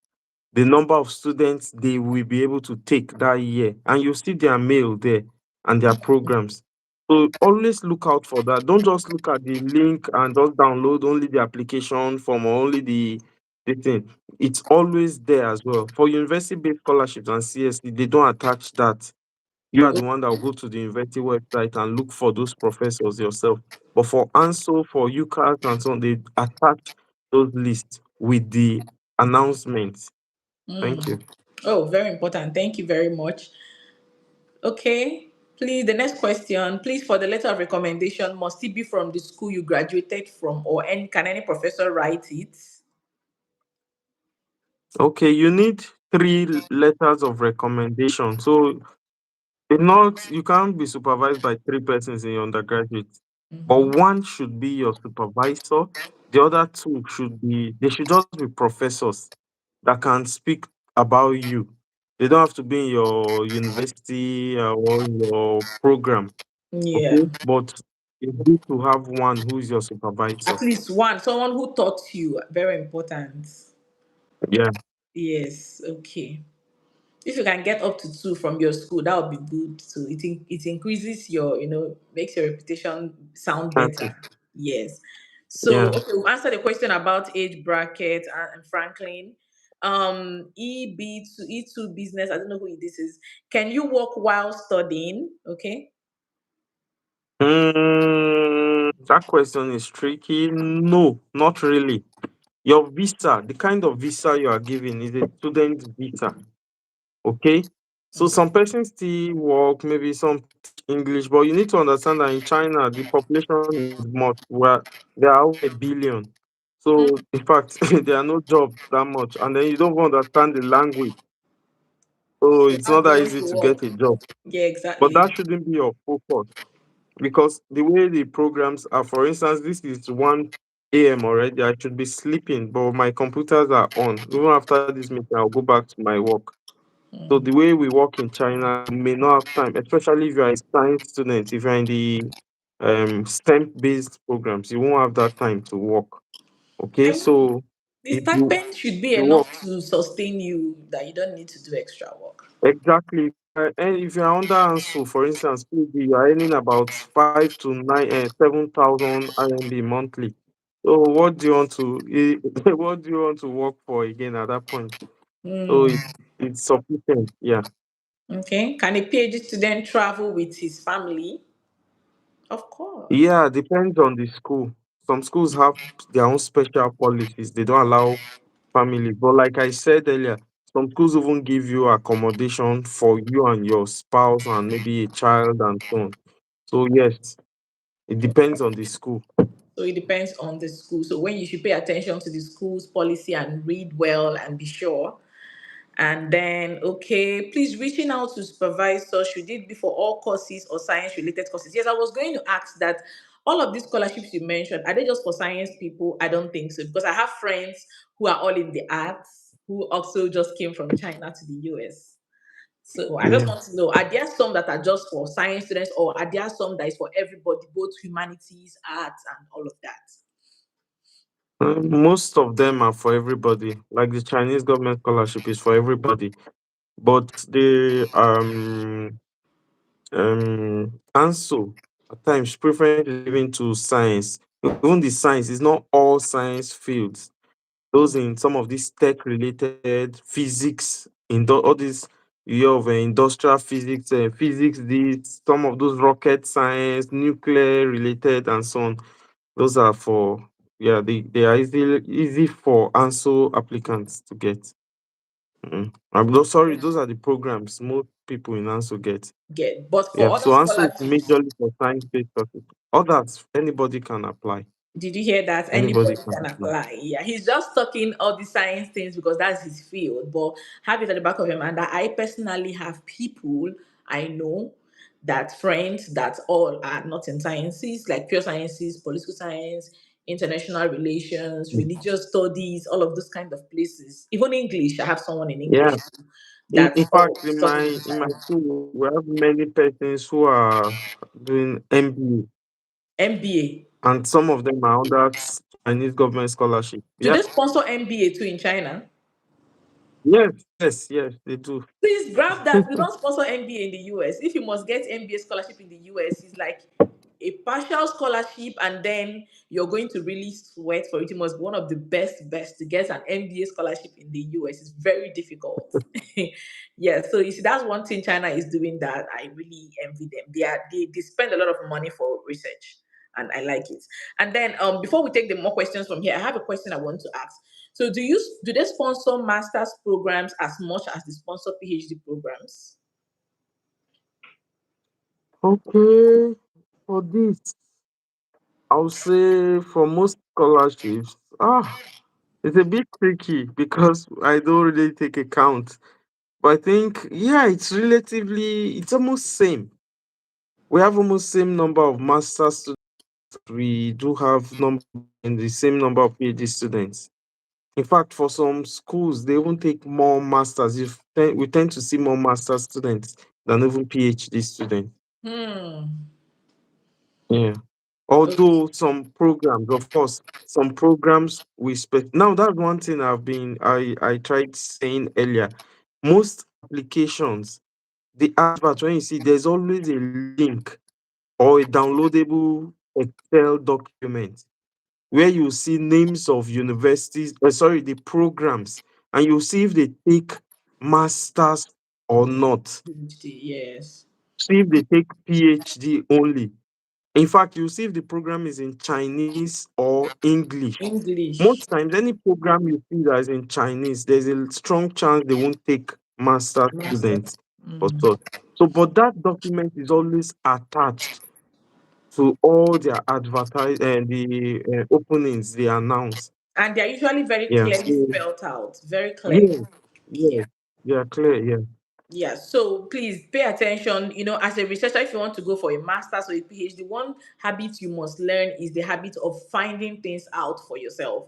the number of students they will be able to take that year. And you see their mail there and their programs. So always look out for that. Don't just look at the link and just download only the application form or only the thing. It's always there as well. For university-based scholarships and CSC, they don't attach that. You are the one that will go to the university website and look for those professors yourself. But for ANSO, for UCAS and so on, they attach those lists with the announcements. Thank you. Oh, very important. Thank you very much. Okay. Please, the next question. Please, for the letter of recommendation, must it be from the school you graduated from, or can any professor write it? Okay, you need three letters of recommendation. So it's not you can't be supervised by three persons in your undergraduate, but one should be your supervisor. The other two should be they should just be professors that can speak about you. They don't have to be in your university or in your program. Yeah. Okay, but it's good to have one who is your supervisor. At least one, someone who taught you. Very important. Yeah, Yes. Okay. If you can get up to two from your school, that would be good. So it increases your, makes your reputation sound chances. better. Yes. So Yeah. okay, we've answered the question about age bracket and Franklin. E2 business. I don't know who this is. Can you work while studying? Okay. That question is tricky. No, not really. Your visa, the kind of visa you are given is a student visa. Okay? So Okay. some persons still work, maybe some teach English, but you need to understand that in China, the population is much where there are over a billion. So in fact, there are no jobs that much. And then you don't understand the language. So So it's how not do you that want easy to to get work? a job. Yeah, But exactly. that shouldn't be your focus. Because the way the programs are, for instance, this is 1 a.m. already. I should be sleeping, but my computers are on. Even after this meeting, I'll go back to my work. So the way we work in China, you may not have time, especially if you are a science student. If you're in the STEM-based programs, you won't have that time to work. Okay, I mean, so the if you stipend should be you work enough to sustain you that you don't need to do extra work. exactly, and if you're under ANSU, for instance, PhD, you are earning about 7,000 RMB monthly. So what do you want to what do you want to work for again at that point? So Hmm. it's sufficient. Yeah. Okay. Can a PhD student travel with his family? Of course. Yeah, depends on the school. Some schools have their own special policies. They don't allow family. But like I said earlier, some schools even give you accommodation for you and your spouse and maybe a child and so on. So yes, it depends on the school. So it depends on the school. So when you should pay attention to the school's policy and read well and be sure. And then, okay, please reaching out to supervisors, should it be for all courses or science related courses? Yes, I was going to ask that all of these scholarships you mentioned, are they just for science people? I don't think so, because I have friends who are all in the arts who also just came from China to the US. So I just Yeah. want to know, are there some that are just for science students, or are there some that is for everybody, both humanities, arts, and all of that? Most of them are for everybody. Like the Chinese government scholarship is for everybody. But the also at times preference is given to science. Even the science is not all science fields. Those in some of these tech related physics, all these year of industrial physics, physics, this some of those rocket science, nuclear related, and so on. Those are for, yeah, they are easy for ANSO applicants to get. Sorry, those are the programs most people in ANSO get. Get, but Yeah, for other so ANSO is scholarships, majorly for science-based courses. Others, anybody can apply. did you hear that? Anybody Anybody can can apply. apply. Yeah, he's just talking all the science things because that's his field. But have it at the back of your mind that I personally have people I know, that friends that all are not in sciences, like pure sciences, political science, international relations, Mm. religious studies, all of those kind of places. Even English, I have someone in Yeah. English In that's fact, all studying in my science. school, we have many persons who are doing MBA. MBA, and some of them are under Chinese government scholarship. Do Yeah. they sponsor MBA too in China? Yes, they do. Please grab that. We don't sponsor MBA in the US. If you must get MBA scholarship in the US, it's like a partial scholarship, and then you're going to really sweat for it. You must be one of the best to get an MBA scholarship in the US. It's very difficult. Yeah, so you see, that's one thing China is doing that I really envy them. They spend a lot of money for research, and I like it. And then before we take the more questions from here, I have a question I want to ask. So do they sponsor masters programs as much as they sponsor PhD programs? Okay, for this, I'll say for most scholarships, it's a bit tricky because I don't really take account. But I think, yeah, it's almost same. We have almost same number of masters students. We do have and the same number of PhD students. In fact, for some schools, they even take more masters. We tend to see more master students than even PhD students. Hmm. Yeah. Okay. Although some programs, of course, some programs now that's one thing I tried saying earlier. Most applications, the advert, when you see there's always a link or a downloadable Excel document where you see names of universities, sorry, the programs, and you see if they take masters or not. PhD, yes. See if they take PhD only. In fact, you see if the program is in Chinese or English. English. Most times, any program you see that is in Chinese, there's a strong chance they won't take master students Masters. or Mm. so. So, but that document is always attached to all their advertise and the openings they announce. And they're usually very Yeah. clearly So spelled out. Very clear. yes, Yeah. yes, yeah, clear. Yeah. Yeah, so please pay attention. As a researcher, if you want to go for a master's or a PhD, one habit you must learn is the habit of finding things out for yourself.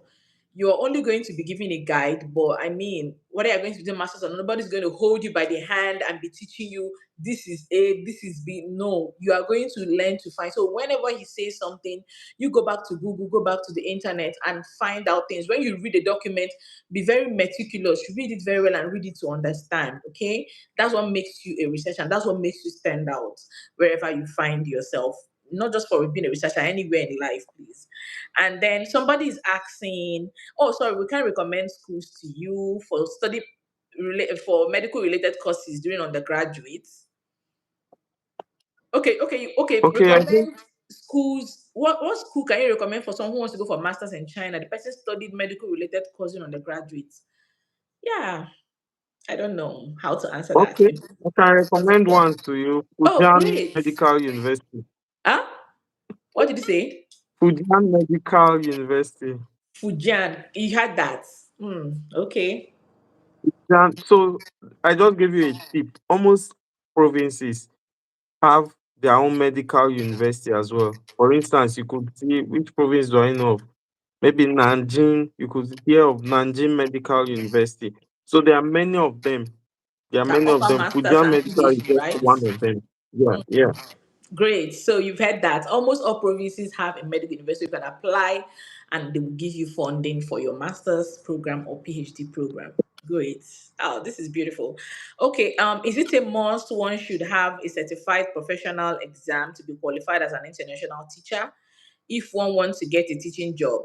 you're only going to be given a guide, but I mean, whether you're going to do masters or not, nobody's going to hold you by the hand and be teaching you this is A, this is B. No, you are going to learn to find. So whenever he says something, you go back to Google, go back to the internet and find out things. When you read a document, be very meticulous. Read it very well and read it to understand. Okay, that's what makes you a researcher, and that's what makes you stand out wherever you find yourself. Not just for being a researcher, anywhere in life, please. And then somebody is asking, oh, sorry, we can recommend schools to you for study for medical related courses during undergraduate. Okay. Okay, I think Recommend schools. What school can you recommend for someone who wants to go for masters in China? The person studied medical related course in undergraduate. Yeah, I don't know how to answer that. okay, Maybe. I can recommend one to you. Oh, Fujian great. Medical University. Huh? What did you say? Fujian Medical University. Fujian. You had that. Okay. So I just give you a tip. Almost provinces have their own medical university as well. For instance, you could see which province do I know of? Maybe Nanjing. You could hear of Nanjing Medical University. So there are many of them. There are That many of offer them. masters Fujian and Medical is PhD, just right? one of them. Yeah, yeah. Great. So you've heard that almost all provinces have a medical university. You can apply and they will give you funding for your master's program or PhD program. Great. Oh, this is beautiful. Okay. Is it a must one should have a certified professional exam to be qualified as an international teacher if one wants to get a teaching job?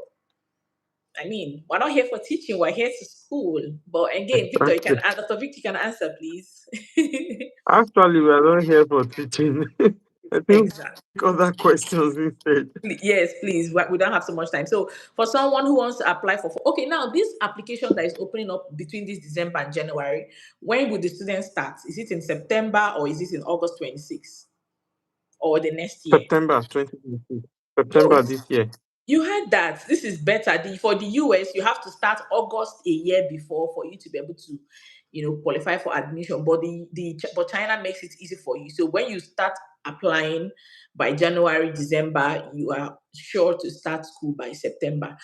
I mean, we're not here for teaching, we're here to school. But again, Victor, Exactly. Dr. Victor, you can answer, please. Actually, we are not here for teaching. I think we'll Exactly. take other questions instead. Yes, please. We don't have so much time. So, for someone who wants to apply okay, now this application that is opening up between this December and January, when will the students start? Is it in September or is it in August 26th or the next year? September 2026. September Oh, this year. you heard that. This is better. For the US, you have to start August a year before for you to be able to, qualify for admission. But but China makes it easy for you. So when you start applying by January, December, you are sure to start school by September.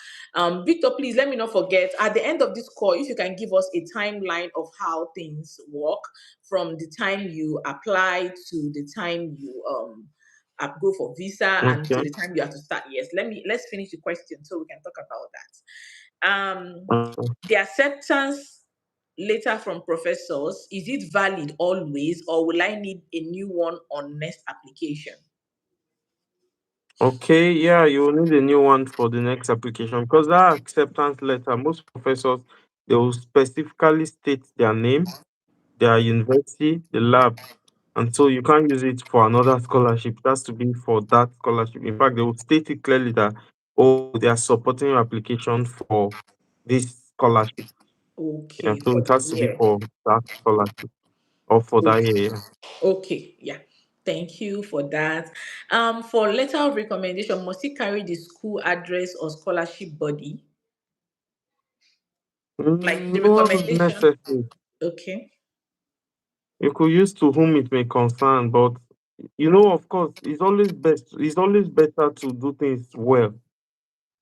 Victor, please let me not forget at the end of this call, if you can give us a timeline of how things work from the time you apply to the time you go for visa and to Okay. the time you have to start. Yes, let's finish the question so we can talk about that. Okay. The acceptance letter from professors, is it valid always, or will I need a new one on next application? Okay, yeah, you will need a new one for the next application because that acceptance letter, most professors, they will specifically state their name, their university, the lab, and so you can't use it for another scholarship. It has to be for that scholarship. In fact, they will state it clearly that, oh, they are supporting your application for this scholarship. Yeah, Okay, so for it the has to be year. for that scholarship or for that Okay. year. Yeah. Okay, yeah. Thank you for that. For letter of recommendation, must it carry the school address or scholarship body? Like the Not recommendation. necessary. Okay. You could use to whom it may concern, but of course, it's always better to do things well.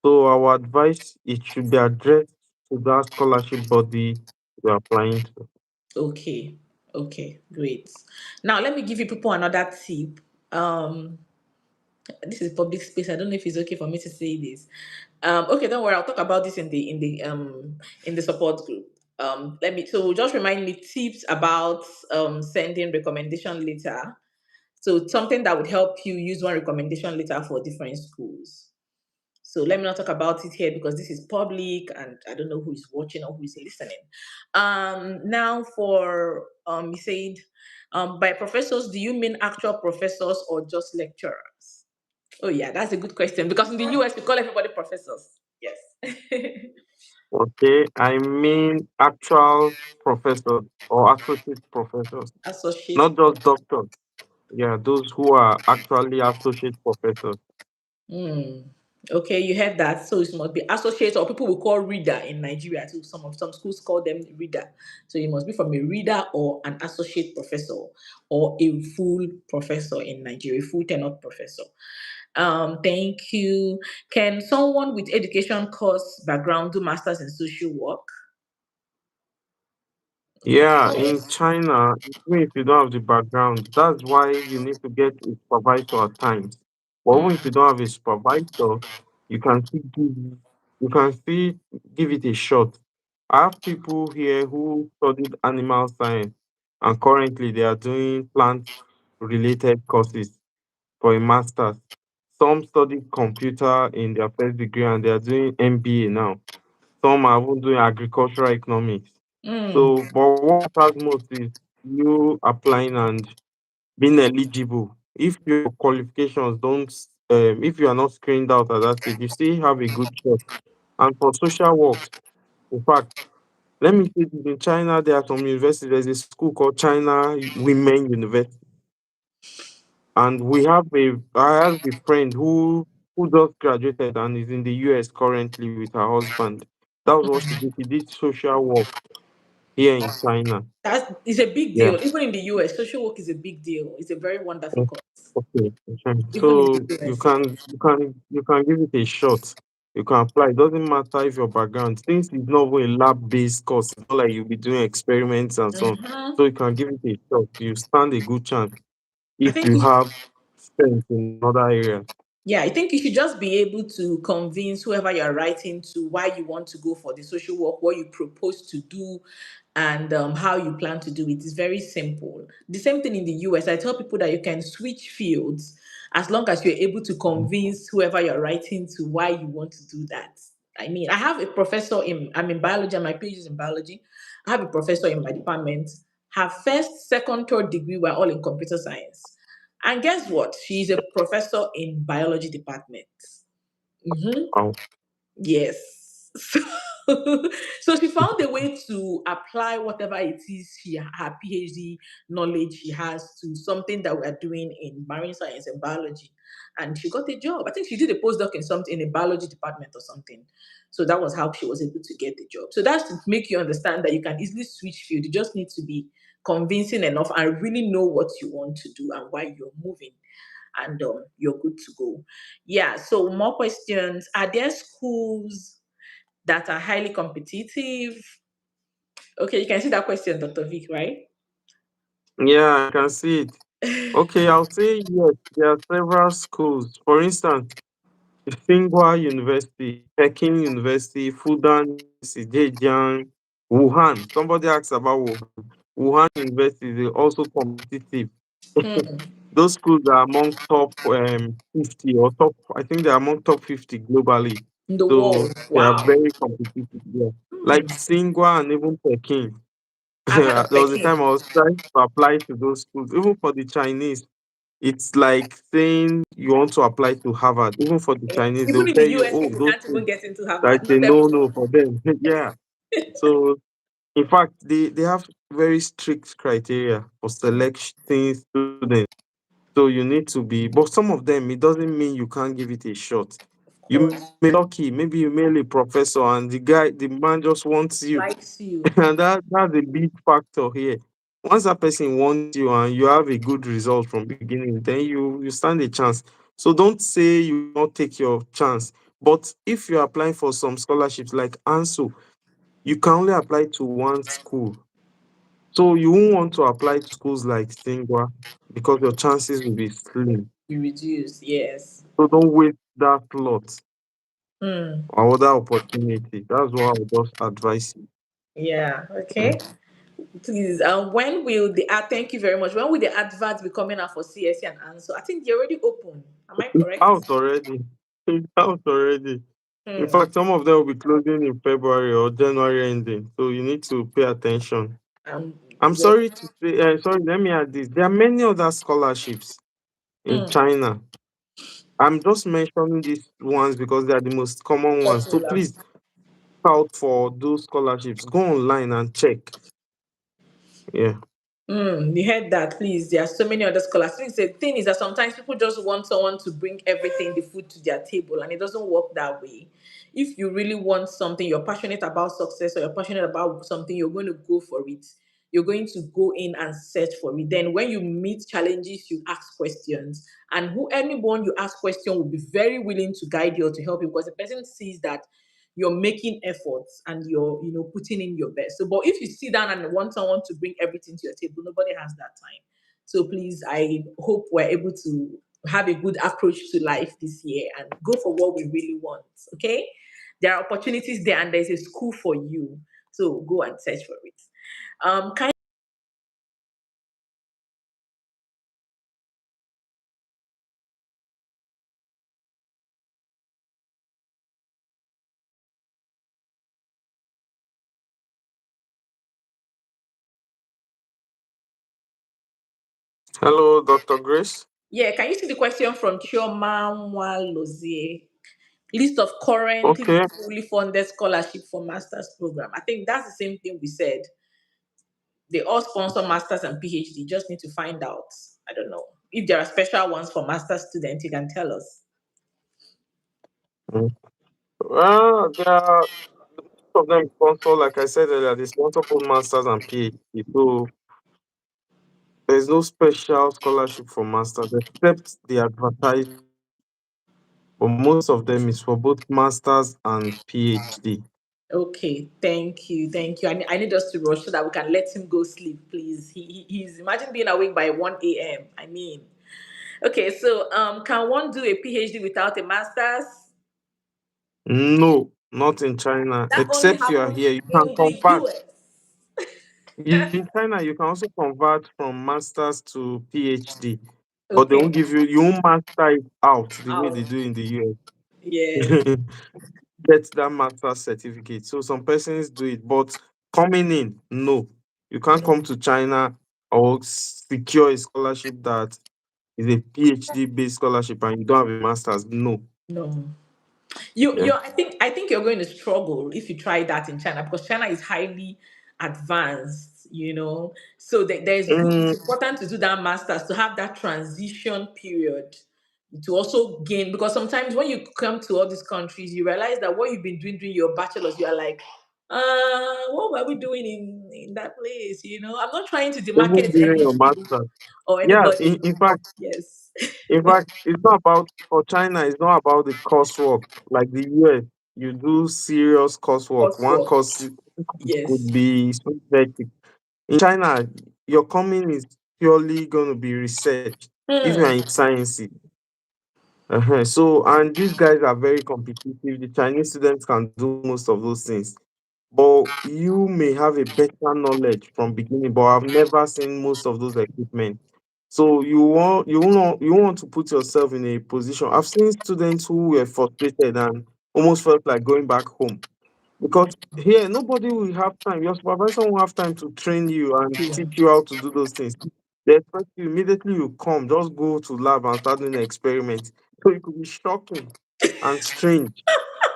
So our advice it should be addressed to that scholarship body you're applying to. Okay. Okay. Great. Now let me give you people another tip. Um, this is public space. I don't know if it's okay for me to say this. Okay, don't worry. I'll talk about this in the support group. Let me. So just remind me tips about sending recommendation letter. So something that would help you use one recommendation letter for different schools. So let me not talk about it here because this is public and I don't know who is watching or who is listening. Now for you said by professors, do you mean actual professors or just lecturers? Oh yeah, that's a good question because in the US we call everybody professors. Yes. Okay, I mean actual professors or associate professors, Associate not just professor. doctors. Yeah, those who are actually associate professors. Hmm. Okay, you heard that. So it must be associate or people will call reader in Nigeria too. Some schools call them reader. So you must be from a reader or an associate professor or a full professor in Nigeria, full tenured professor. Thank you. Can someone with education course background do masters in social work? Yeah, in China, even if you don't have the background, that's why you need to get a supervisor at times. But even if you don't have a supervisor, you can still give it a shot. I have people here who studied animal science and currently they are doing plant related courses for a master's. Some studied computer in their first degree and they are doing MBA now. Some are even doing agricultural economics. Mm, So, but what matters most is you applying and being eligible. If your qualifications don't, if you are not screened out at that stage, you still have a good shot. And for social works, in fact, let me say this, in China, there are some universities. There's a school called China Women University, and I have a friend who just graduated and is in the US currently with her husband. That was what she did. She did social work here in China. that is a big Yeah. deal. Even in the US, social work is a big deal. It's a very wonderful Mm, course. okay. Okay. Even in the So you US, can you can you can give it a shot. You can apply. It doesn't matter if your background, since it's not even a lab-based course, it's not like you'll be doing experiments and so on. Mhm. So you can give it a shot. You stand a good chance I if think you have strength in other areas. Yeah, I think you should just be able to convince whoever you're writing to why you want to go for the social work, what you propose to do, and how you plan to do it. It's very simple. The same thing in the US. I tell people that you can switch fields as long as you're able to convince whoever you're writing to why you want to do that. I mean, I have a professor I'm in biology, and my PhD is in biology. I have a professor in my department. Her first, second, third degree were all in computer science. And guess what? She's a professor in biology department. Mhm. Wow. Yes. So she found a way to apply whatever it is her PhD knowledge she has to something that we're doing in marine science and biology. And she got a job. I think she did a postdoc in something in a biology department or something. So that was how she was able to get the job. So that's to make you understand that you can easily switch field. You just need to be convincing enough and really know what you want to do and why you're moving, and you're good to go. Yeah, so more questions. Are there schools that are highly competitive? Okay, you can see that question, Dr. Vic, right? Yeah, I can see it. Okay, I'll say yes. There are several schools. For instance, Tsinghua University, Peking University, Fudan University, Zhejiang, Wuhan. Somebody asked about Wuhan. Wuhan University is also competitive. Hmm, Those schools are among top 50 or top, I think they're among top 50 globally. in the So world. they are Wow. very competitive. Yeah. Like Tsinghua and even Peking. I've heard There of was a Peking. time I was trying to apply to those schools, even for the Chinese. It's like saying you want to apply to Harvard. Even for the Yeah. Chinese, Even they'll in the tell you, US, oh, people those can't schools, even get into like Harvard. a Not them. no for them. Yeah. So in fact, they have very strict criteria for selecting students. So you need to be, but some of them, it doesn't mean you can't give it a shot. Of You may course. be lucky, maybe you mail a professor and the man just wants you. Likes you. And that's a big factor here. Once that person wants you and you have a good result from beginning, then you stand a chance. So don't say you will not take your chance. But if you're applying for some scholarships like ANSO, you can only apply to one school. So you won't want to apply to schools like Stingwa because your chances will be slim. We reduce. Yes. So don't waste that slot Hmm. or other opportunity. That's what I would just advise you. Yeah. Yeah. Okay. Please. When will the thank you very much. When will the adverts be coming out for CSC and answer? I think they're already open. Am I It's correct? out already. It's out already. In Hmm. fact, some of them will be closing in February or January ending. So you need to pay attention. I'm Well, sorry to say, sorry, let me add this. There are many other scholarships in hmm, China. I'm just mentioning these ones because they are the most common ones. So popular. please look out for those scholarships. Go online and check. Yeah. You heard that, please. There are so many other scholars. I think the thing is that sometimes people just want someone to bring everything, the food to their table, and it doesn't work that way. If you really want something, you're passionate about success, or you're passionate about something, you're going to go for it. you're going to go in and search for it. Then when you meet challenges, you ask questions. And who anyone you ask question will be very willing to guide you or to help you, because the person sees that you're making efforts and you're, putting in your best. So, but if you sit down and want someone to bring everything to your table, nobody has that time. So please, I hope we're able to have a good approach to life this year and go for what we really want. Okay? There are opportunities there and there's a school for you. So go and search for it. Kind Hello, Dr. Grace. Yeah, can you see the question from Chioma Nwalozie? List of currently Okay. fully funded scholarship for master's program. I think that's the same thing we said. They all sponsor masters and PhD. Just need to find out. I don't know if there are special ones for master's students. You can tell us. Mm. Well, there are most of them sponsor, like I said earlier, they sponsor both masters and PhD. So there's no special scholarship for masters except the advertised, but most of them is for both masters and PhD. Okay, thank you, thank you. I need us to rush so that we can let him go sleep, please. He's imagine being awake by 1 a.m. I mean, okay, so can one do a PhD without a master's? No, not in China. That only Except you are happens here, you can in the convert. US. In China, you can also convert from masters to PhD, but they Okay, won't give you, you won't master it out the way they out. do in the US. Yes. Get that master's certificate. So some persons do it, but coming in, no. You can't No, come to China or secure a scholarship that is a PhD based scholarship and you don't have a master's. No. no. Yeah. I think you're going to struggle if you try that in China, because China is highly advanced. So there's good. It's Mm, important to do that masters to have that transition period to also gain, because sometimes when you come to all these countries, you realize that what you've been doing during your bachelor's, you are like, what were we doing in that place? I'm not trying to even demarcate during your anything master's. or Yeah, anybody. in fact, Yes. it's not about for China, it's not about the coursework. Like the US, you do serious coursework. One Coursework. course Yes. could be so hectic. In China, your coming is purely going to be research. If you are Hmm. in sciences, so and these guys are very competitive. The Chinese students can do most of those things, but you may have a better knowledge from beginning. But I've never seen most of those equipment. So you want to put yourself in a position. I've seen students who were frustrated and almost felt like going back home because here nobody will have time. Your supervisor won't have time to train you and Yeah. teach you how to do those things. They expect you immediately you come, just go to lab and start doing the experiment. So it could be shocking and strange.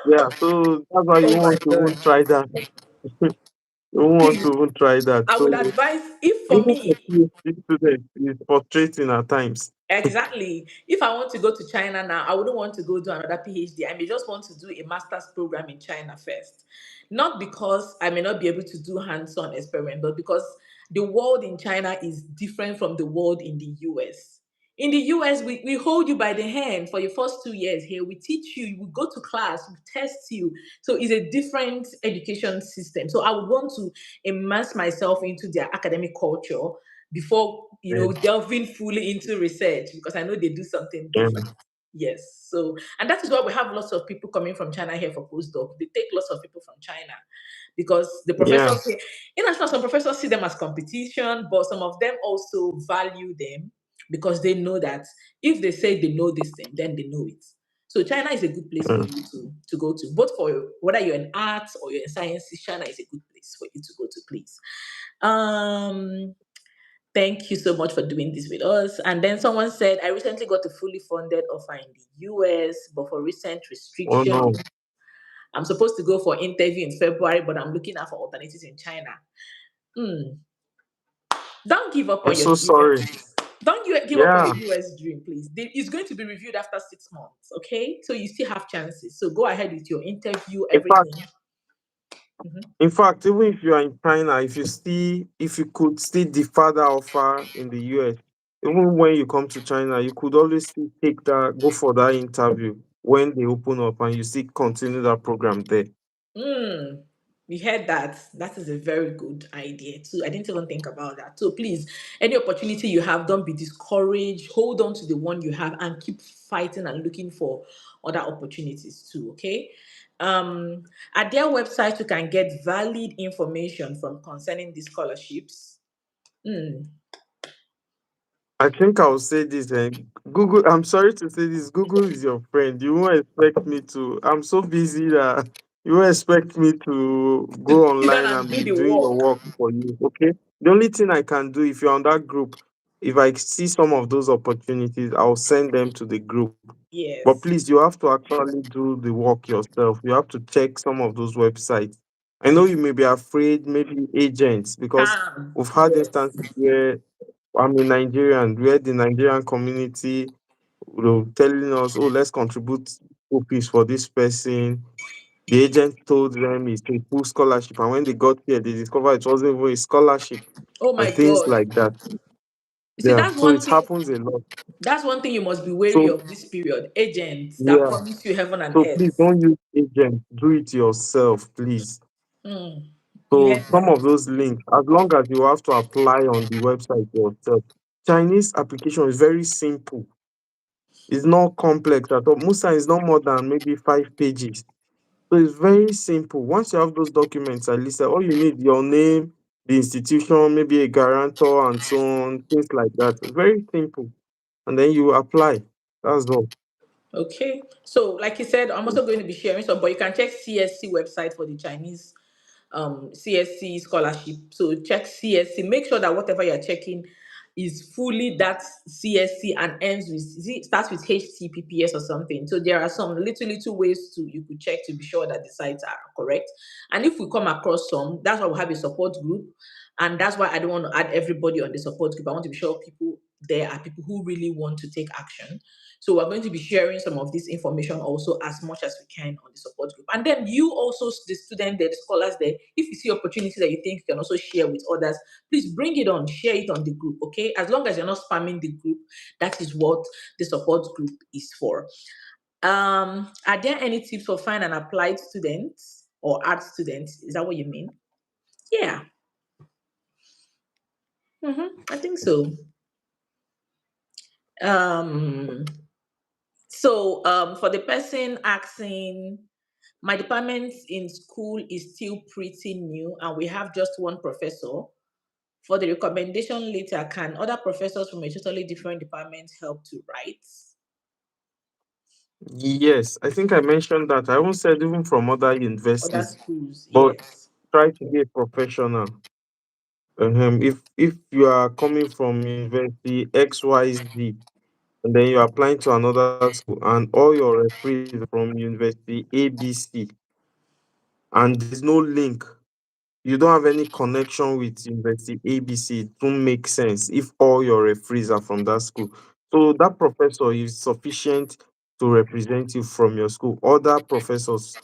Yeah, so that's why you Oh my want to God. even try that. You won't want Please, to even try that. I would So advise, if for even for me, PhD students, it's frustrating at times. exactly, if I want to go to China now, I wouldn't want to go do another PhD. I may just want to do a master's program in China first. Not because I may not be able to do hands-on experiment, but because the world in China is different from the world in the US. In the US, we hold you by the hand for your first 2 years here. We teach you, we go to class, we test you. So it's a different education system. So I would want to immerse myself into their academic culture before Yeah, delving fully into research, because I know they do something yeah, different. Yes. So, and that is why we have lots of people coming from China here for postdoc. They take lots of people from China because the yeah. professors here, in as much some professors see them as competition, but some of them also value them because they know that if they say they know this thing, then they know it. So China is a good place for Mm. you to go to, both for whether you're in arts or you're in sciences. China is a good place for you to go to, please. Um, Thank you so much for doing this with us. And then someone said, I recently got a fully funded offer in the US, but for recent Oh restrictions, no, I'm supposed to go for interview in February, but I'm looking out for alternatives in China. Hmm. Don't give up I'm on your so sorry. dreams. Don't give up on Yeah, your US dream, please. It's going to be reviewed after 6 months, okay? So you still have chances. So go ahead with your interview, in fact, everything. Mhm. In fact, even if you are in China, if you could still defer that offer in the US, even when you come to China, you could always still go for that interview when they open up, and you still continue that program there. Mm, we heard that. That is a very good idea too. I didn't even think about that. So please, any opportunity you have, don't be discouraged. Hold on to the one you have and keep fighting and looking for other opportunities too. Okay. Um, at their website, you can get valid information from concerning these scholarships. Mm. I think I'll say this, and Google, I'm sorry to say this, Google is your friend. You won't expect me to, I'm so busy that you won't expect me to To go sit down online and and do be the doing your work. work for you. Okay. The only thing I can do, if you're on that group, if I see some of those opportunities, I'll send them to the group. But Yes. please, you have to actually do the work yourself. You have to check some of those websites. I know you may be afraid, maybe agents, because Calm. we've had Yes. instances where I'm a Nigerian, where the Nigerian community telling us, oh, let's contribute rupees for this person. The agent told them it's a full scholarship, and when they got here, they discovered it wasn't even a scholarship Oh my and things God. like that. You see, Yeah, that's so one it thing. happens a lot. That's one thing you must be wary So of this period. Agents that yeah, promise you heaven and so please earth. don't use agents. Do it yourself, please. Mm. You So heard some that. of those links, as long as you have to apply on the website yourself, Chinese application is very simple. It's not complex at all. Most times it's not more than maybe 5 pages. So it's very simple. Once you have those documents at least, all you need your name, the institution, maybe a guarantor, and so on, things like that. Very simple. And then you apply. That's all. Okay. So, like you said, I'm also going to be sharing some, but you can check CSC website for the Chinese CSC scholarship. So check CSC. Make sure that whatever you're checking is fully that CSC and ends with starts with HTTPS or something. So there are some little ways to you could check to be sure that the sites are correct. And if we come across some, that's why we have a support group. And that's why I don't want to add everybody on the support group. I want to be sure people there are people who really want to take action. So we're going to be sharing some of this information also as much as we can on the support group. And then you also, the student there, the scholars there, if you see opportunities that you think you can also share with others, please bring it on, share it on the group, okay? As long as you're not spamming the group, that is what the support group is for. Are there any tips for find and applied students or art students? Is that what you mean? Yeah, I think so. Um, for the person asking, my department in school is still pretty new and we have just one professor. For the recommendation later, can other professors from a totally different department help to write? Yes, I think I mentioned that. I won't say even from other Other universities, schools, but yes. try to be a professional. If you are coming from university XYZ and then you're applying to another school and all your referees are from university ABC and there's no link, you don't have any connection with university ABC, it won't make sense if all your referees are from that school. So that professor is sufficient to represent you from your school. Other professors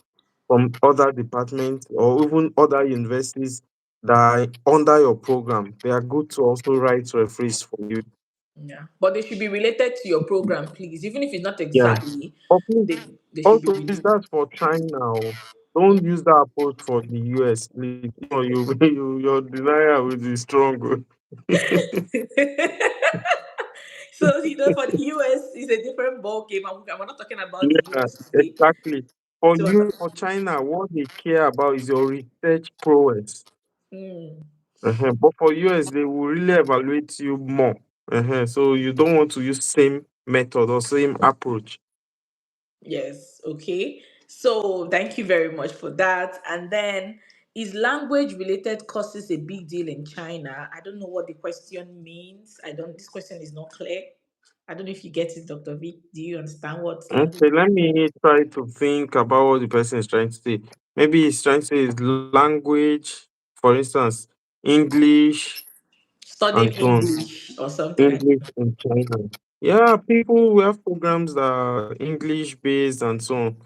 from other departments or even other universities that are under your program, they are good to also write referees for you. Yeah. But they should be related to your program, please. Even if it's not Yeah. exactly, But please, they should be also please, related. that's for China. Oh. Don't use that approach for the US, please. Your denial will be strong. Oh. So, for the US, it's a different ball game. And we're not talking about the Yeah, US today. exactly. For So, you, for China, what they care about is your research prowess. mm, But for US, they will really evaluate you more. So you don't want to use same method or same approach. yes, okay. So, thank you very much for that. And then, is language related courses a big deal in China? I don't know what the question means. This question is not clear. I don't know if you get it, Dr. Vic. Do you understand what language? Okay, let me try to think about what the person is trying to say. Maybe he's trying to say is language, for instance, English and Studying so on. English or something like English in China. Yeah, people we have programs that are English based and so on.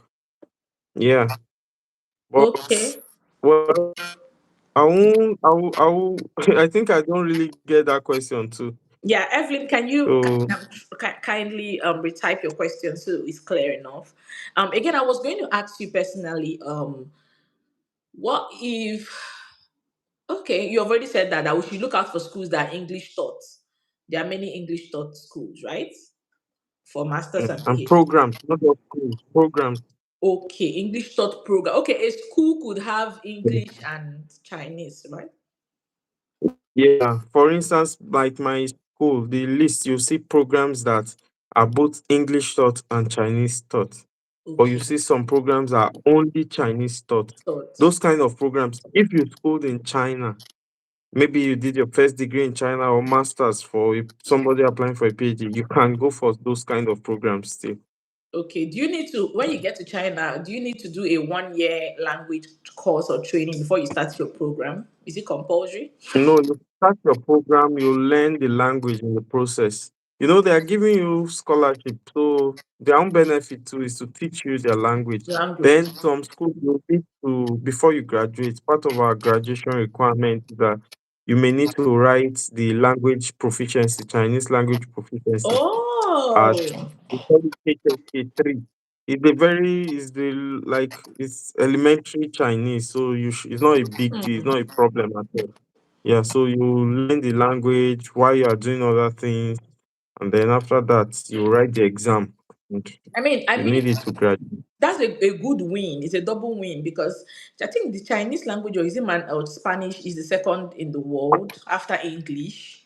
Yeah, that. but Okay. Well, I think I don't really get that question too. Yeah, Evelyn, can you So, kindly retype your question so it's clear enough? Again, I was going to ask you personally, what if, okay, you already said that we should look out for schools that are English taught. There are many English taught schools, right? For masters and and PhD. programs, not just schools, programs. Okay, English taught program. Okay, a school could have English and Chinese, right? Yeah. For instance, like my school, the list, you see programs that are both English taught and Chinese taught. But you Okay, see some programs are only Chinese taught. taught. Those kind of programs, if you schooled in China, maybe you did your first degree in China or masters for somebody applying for a PhD, you can go for those kind of programs still. Okay, do you need to, when you get to China, do you need to do a 1 year language course or training before you start your program? Is it compulsory? No, you start your program, you learn the language in the process. You know, they are giving you scholarship, so their own benefit too is to teach you their language. Language. Then some schools you need to, before you graduate, part of our graduation requirement is that you may need to write the language proficiency, Chinese language proficiency at Oh, we call it HSK3. It's elementary Chinese, so it's not a big deal, it's not a problem at all. Yeah, so you learn the language while you are doing other things, and then after that, you write the exam. And I mean, I you mean, need it to graduate. that's a good win. It's a double win because I think the Chinese language or is it man or Spanish is the second in the world after English.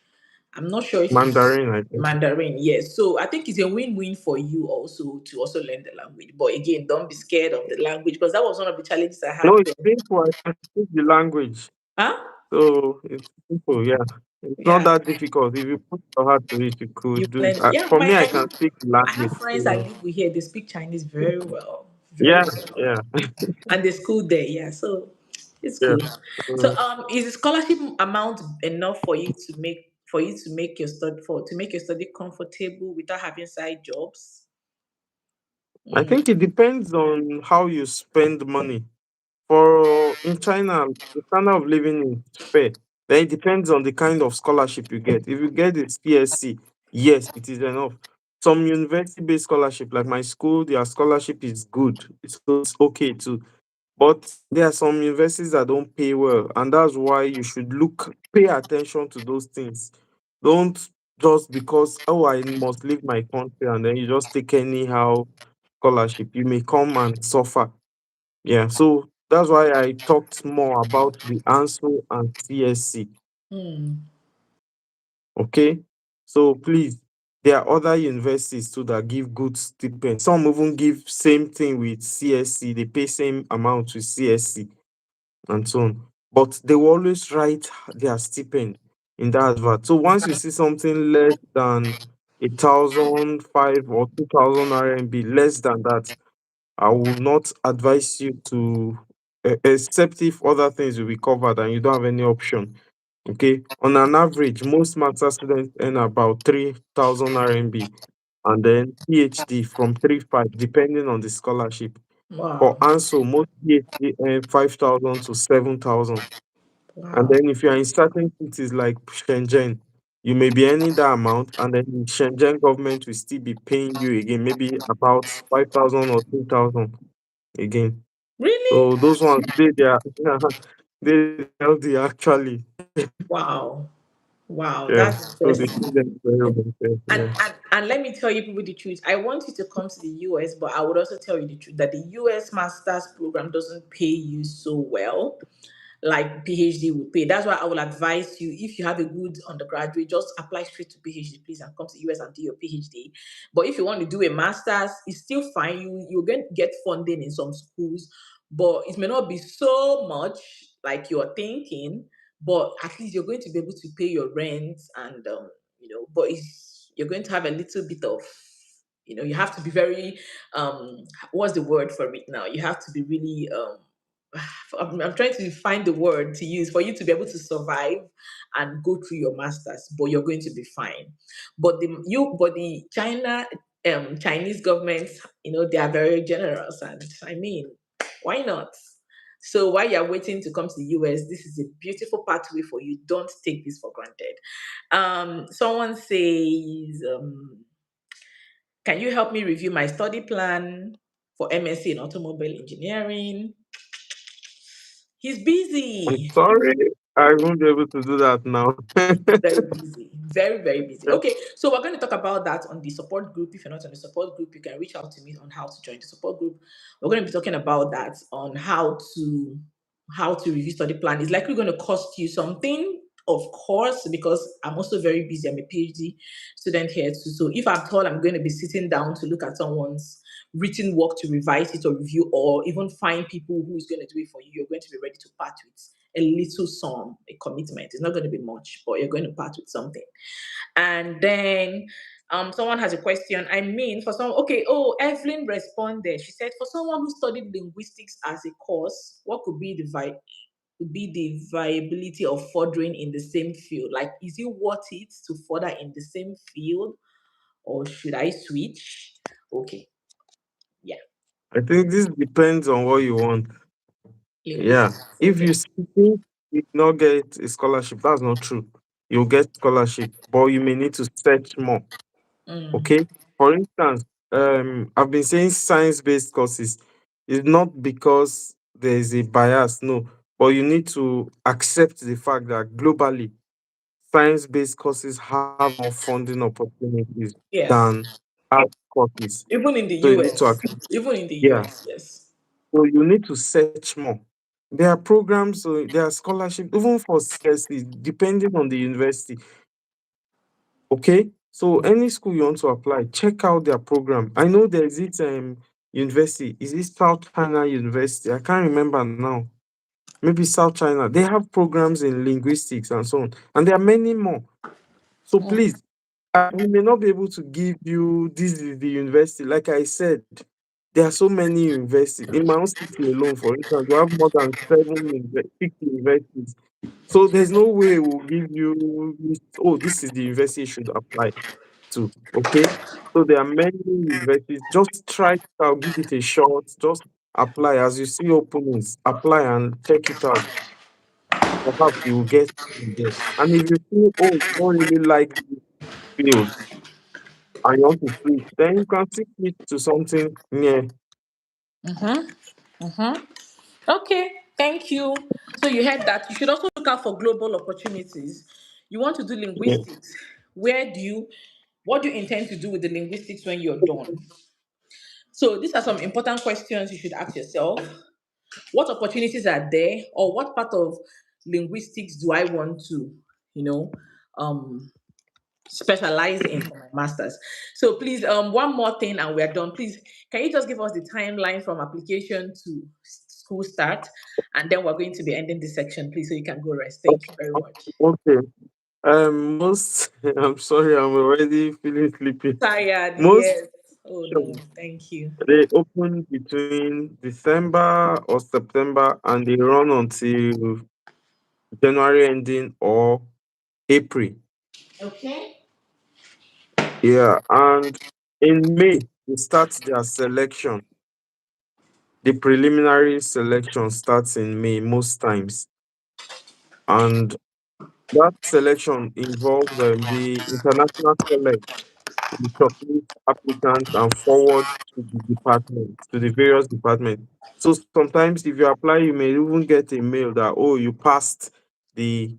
I'm not sure if it's Mandarin, I think. Mandarin. Yes, so I think it's a win-win for you also to also learn the language. But again, don't be scared of the language because that was one of the challenges I No, had it's then. simple. I can speak the language, Huh? so it's simple. Yeah, it's not Yeah, that difficult. If you put your heart to it, you you could do it. learn. Yeah, For me, I can speak the I have language. friends that So, live with here. They speak Chinese very well, very yeah, well. yeah, And the school there, yeah. So it's yeah. good. So Mm. is the scholarship amount enough for you to make your study for to make your study comfortable without having side jobs? I Mm, think it depends on how you spend money. For in China, the standard of living is fair. Then it depends on the kind of scholarship you get. If you get the CSC, yes, it is enough. Some university-based scholarship, like my school, their scholarship is good, so it's okay too. But there are some universities that don't pay well, and that's why you should pay attention to those things. Don't just because I must leave my country and then you just take anyhow scholarship. You may come and suffer. Yeah, so that's why I talked more about the ANSO and CSC. mm, Okay, so please, there are other universities too that give good stipend. Some even give same thing with CSC. They pay same amount with CSC and so on. But they will always write their stipend in that advert. So once you see something less than 1,005 or 2,000 RMB, less than that, I will not advise you to, except if other things will be covered and you don't have any option. Okay, on an average, most master students earn about 3,000 RMB, and then PhD from 3.5, depending on the scholarship. For wow, ANSO, most PhD earn 5,000 to 7,000. And wow, then if you are in certain cities like Shenzhen, you may be earning that amount, and then the Shenzhen government will still be paying you again, maybe about 5,000 or 3,000 again. really? So those ones, they are they healthy actually. Wow, wow, Yeah. that's So they interesting. see them very well. Yeah. And let me tell you people the truth. I want you to come to the US, but I would also tell you the truth that the US master's program doesn't pay you so well like PhD would pay. That's why I will advise you if you have a good undergraduate, just apply straight to PhD, please, and come to US and do your PhD. But if you want to do a master's, it's still fine. You're going to get funding in some schools, but it may not be so much like you're thinking. But at least you're going to be able to pay your rent and but you're going to have a little bit of you have to be very what's the word for it now? You have to be really I'm trying to find the word to use for you to be able to survive and go through your masters, but you're going to be fine. But the Chinese government, they are very generous, and I mean, why not? So while you're waiting to come to the US, this is a beautiful pathway for you. Don't take this for granted. Someone says, can you help me review my study plan for MSc in automobile engineering? He's I'm busy. sorry, I won't be able to do that now. Very busy, very, very busy. Okay, so we're going to talk about that on the support group. If you're not on the support group, you can reach out to me on how to join the support group. We're going to be talking about that on how to review study plan. It's likely going to cost you something, of course, because I'm also very busy. I'm a PhD student here too. So if I'm told I'm going to be sitting down to look at someone's written work to revise it or review, or even find people who is going to do it for you, you're going to be ready to part with a little sum, a commitment. It's not going to be much, but you're going to part with something. And then someone has a question. I mean, for some, okay, oh, Evelyn responded. She said, for someone who studied linguistics as a course, what could be the viability of furthering in the same field? Like, is it worth it to further in the same field, or should I switch? Okay, yeah, I think this depends on what you want. Yeah. linguistics. If Okay. you think you will not get a scholarship, that's not true. You'll get scholarship, but you may need to search more. Mm, Okay. For instance, I've been saying science-based courses. It's not because there is a bias, no, but you need to accept the fact that globally science-based courses have more funding opportunities yes. than art courses. Even in the So you need to US. accept. Even in the Yeah. US, yes. So you need to search more. There are programs, so there are scholarships, even for CSE, depending on the university. Okay. So any school you want to apply, check out their program. I know there is this university. Is it South China University? I can't remember now. Maybe South China. They have programs in linguistics and so on. And there are many more. So please, we may not be able to give you this is the university. Like I said, there are so many universities. In my own city alone, for instance, we have more than 6 universities. So there's no way we'll give you this, oh, this is the university you should apply to. Okay. So there are many universities. Just try it out, give it a shot, just apply. As you see openings, apply and check it out. Perhaps you will get in there. And if you feel, oh, you don't really like this field, and you want to switch, then you can still switch to something near. Mm-hmm. Mm-hmm. Okay, thank you. So you heard that. You should also look out for global opportunities. You want to do Yeah. linguistics. What do you intend to do with the linguistics when you're done? So these are some important questions you should ask yourself. What opportunities are there, or what part of linguistics do I want to, you know, um, specialize in for my masters? So please, one more thing and we're done. Please, can you just give us the timeline from application to school start, and then we're going to be ending this section, please, so you can go rest. Thank you very much. Okay. Most, I'm sorry, I'm already feeling sleepy. Tired, Most yes. Oh no, sections, thank you. they open between December or September and they run until January ending or April. Okay. Yeah, and in May they start their selection. The preliminary selection starts in May most times, and that selection involves the international college to shortlist applicants and forward to the department, to the various departments. So sometimes if you apply, you may even get a mail that, oh, you passed the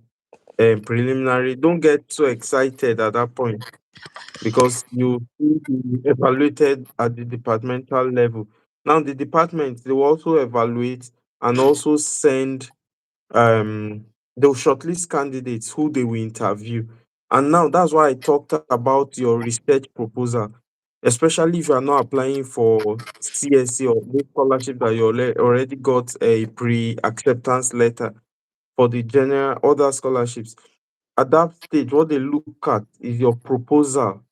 preliminary. Don't get so excited at that point because you will be evaluated at the departmental level. Now the department they will also evaluate and also send they'll shortlist candidates who they will interview. And now that's why I talked about your research proposal, especially if you are not applying for CSC or this scholarship that you already got a pre-acceptance letter for the general other scholarships. At that stage, what they look at is your proposal.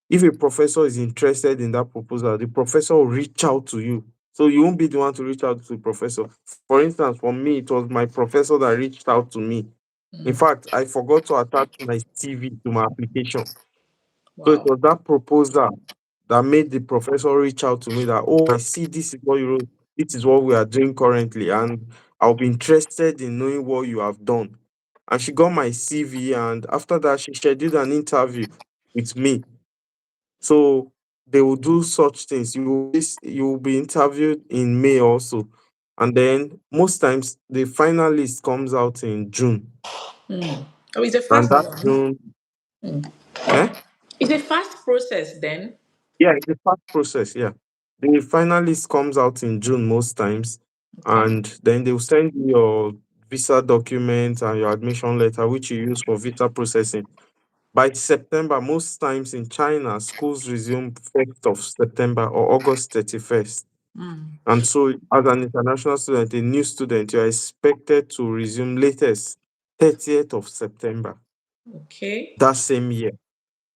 If a professor is interested in that proposal, the professor will reach out to you. So you won't be the one to reach out to the professor. For instance, for me, it was my professor that reached out to me. In fact, I forgot to attach my CV to my application. So it Wow. was that proposal that made the professor reach out to me that, oh, I see this is what you wrote. This is what we are doing currently. And I'll be interested in knowing what you have done. And she got my CV, and after that, she scheduled an interview with me. So they will do such things. You will be interviewed in May also, and then most times the final list comes out in June, Oh, it's a and fast that one. June, eh? It's a fast process then. Yeah, it's a fast process. Yeah, the final list comes out in June most times, Okay. and then they will send you your visa document and your admission letter, which you use for visa processing. By September, most times in China, schools resume 1st of September or August 31st. And so, as an international student, a new student, you are expected to resume latest 30th of September Okay. that same year.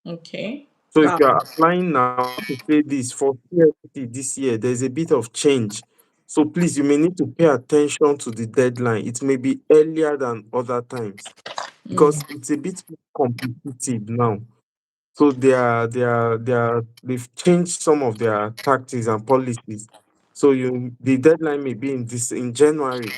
Okay. So, if Wow. you are applying now, I want to say this for CST this year, there's a bit of change. So, please, you may need to pay attention to the deadline. It may be earlier than other times because it's a bit competitive now. So they've changed some of their tactics and policies. So the deadline may be in January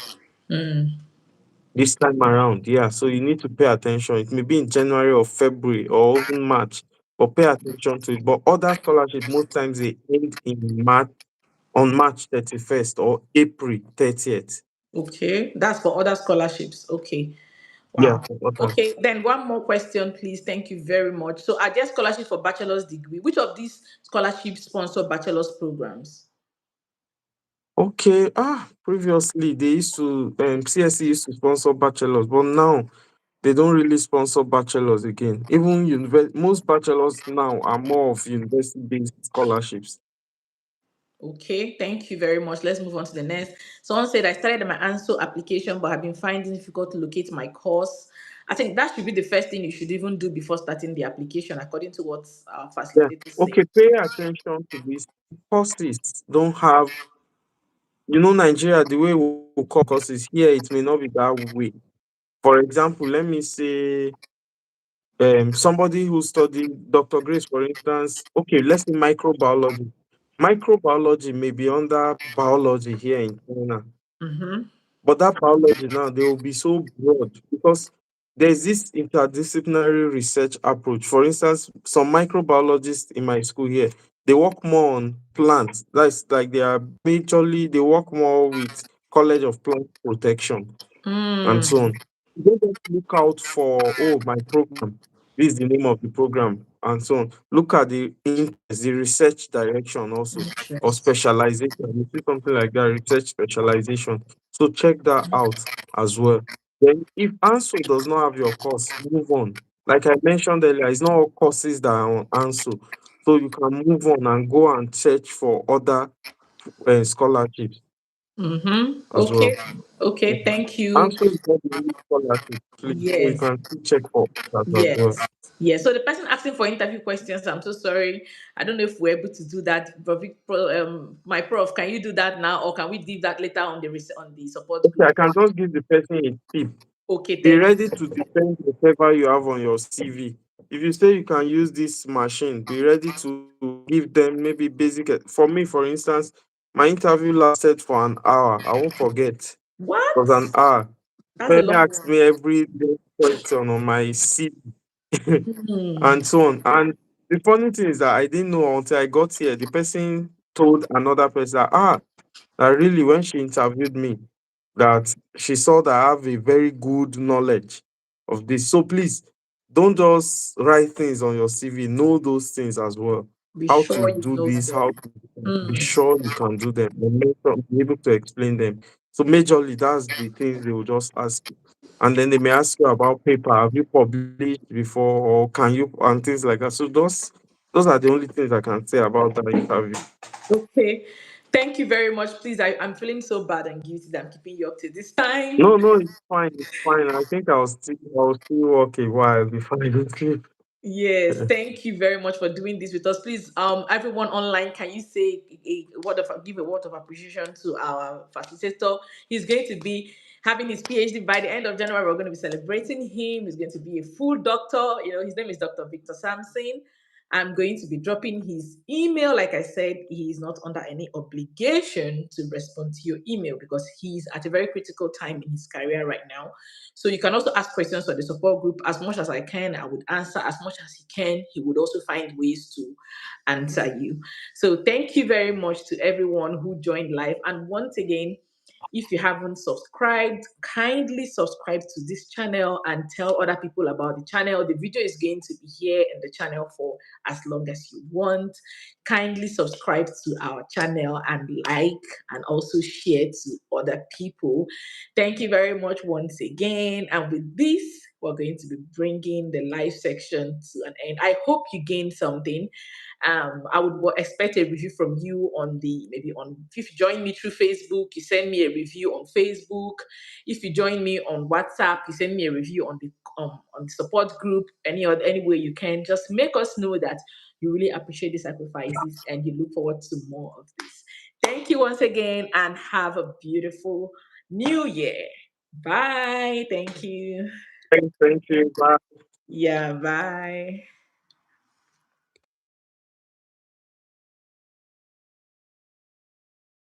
this time around. Yeah. So you need to pay attention. It may be in January or February or even March, but pay attention to it. But other scholarship most times they end in March on March 31st or April 30th. Okay. That's for other scholarships. Okay. Yeah, Wow. for others. Okay. Then one more question, please. Thank you very much. So, are there scholarships for bachelor's degree? Which of these scholarships sponsor bachelor's programs? Okay. Previously they used to CSE used to sponsor bachelors, but now they don't really sponsor bachelors again. Even most bachelors now are more of university-based scholarships. Okay, thank you very much. Let's move on to the next. Someone said I started my ANSO application, but have been finding it difficult to locate my course. I think that should be the first thing you should even do before starting the application, according to what our Yeah. facilitators say. Okay, pay attention to this. Courses don't have, Nigeria, the way we call courses here, it may not be that way. For example, let me say somebody who studied Dr. Grace, for instance, okay, let's say microbiology. Microbiology may be under biology here in China. But that biology now, they will be so broad because there's this interdisciplinary research approach. For instance, some microbiologists in my school here, they work more on plants. That's like they work more with College of Plant Protection and so on. You don't just look out for, oh, my program. This is the name of the program, and so on. Look at the interest, the research direction also, or Interest. specialization. You see something like that, research specialization. So check that out as well. Then, if ANSO does not have your course, move on. Like I mentioned earlier, it's not all courses that are on ANSO. So you can move on and go and search for other scholarships as well. Okay. Okay, thank you. Answer is not the only scholarship, please. So you Yes. can still check for that as well. Yes. Yes. So the person asking for interview questions, I'm so sorry. I don't know if we're able to do that. But my prof, can you do that now, or can we leave that later on on the support Okay, group? I can just give the person a tip. Okay, Be thank ready you. to defend whatever you have on your CV. If you say you can use this machine, be ready to give them maybe basic. For me, for instance, my interview lasted for an hour. I won't forget. It was What? an hour. That's a When they long asked one. me every question on my CV and so on. And the funny thing is that I didn't know until I got here. The person told another person that, that really, when she interviewed me, that she saw that I have a very good knowledge of this. So please don't just write things on your CV. Know those things as well. Be How to sure you do know this, how them. to be sure you can do them, and be able to explain them. So majorly, that's the things they will just ask you. And then they may ask you about paper. Have you published before, or can you, and things like that. So those are the only things I can say about that interview. Okay. Thank you very much. Please, I'm feeling so bad and guilty that I'm keeping you up to this time. No, no, it's fine. It's fine. I think I'll still work a while before I go to sleep. Yes, thank you very much for doing this with us. Please, everyone online, can you say give a word of appreciation to our facilitator? He's going to be having his PhD by the end of January. We're going to be celebrating him. He's going to be a full doctor. His name is Dr. Victor Sampson. I'm going to be dropping his email. Like I said, he is not under any obligation to respond to your email because he's at a very critical time in his career right now. So you can also ask questions for the support group. As much as I can, I would answer. As much as he can, he would also find ways to answer you. So thank you very much to everyone who joined live. And once again, if you haven't subscribed, kindly subscribe to this channel and tell other people about the channel. The video is going to be here in the channel for as long as you want. Kindly subscribe to our channel and like and also share to other people. Thank you very much once again. And with this, we're going to be bringing the live section to an end. I hope you gained something. I would expect a review from you on if you join me through Facebook, you send me a review on Facebook. If you join me on WhatsApp, you send me a review on the support group. Any way you can, just make us know that you really appreciate the sacrifices and you look forward to more of this. Thank you once again and have a beautiful new year. Bye. Thank you. Thank you. Bye. Yeah, bye.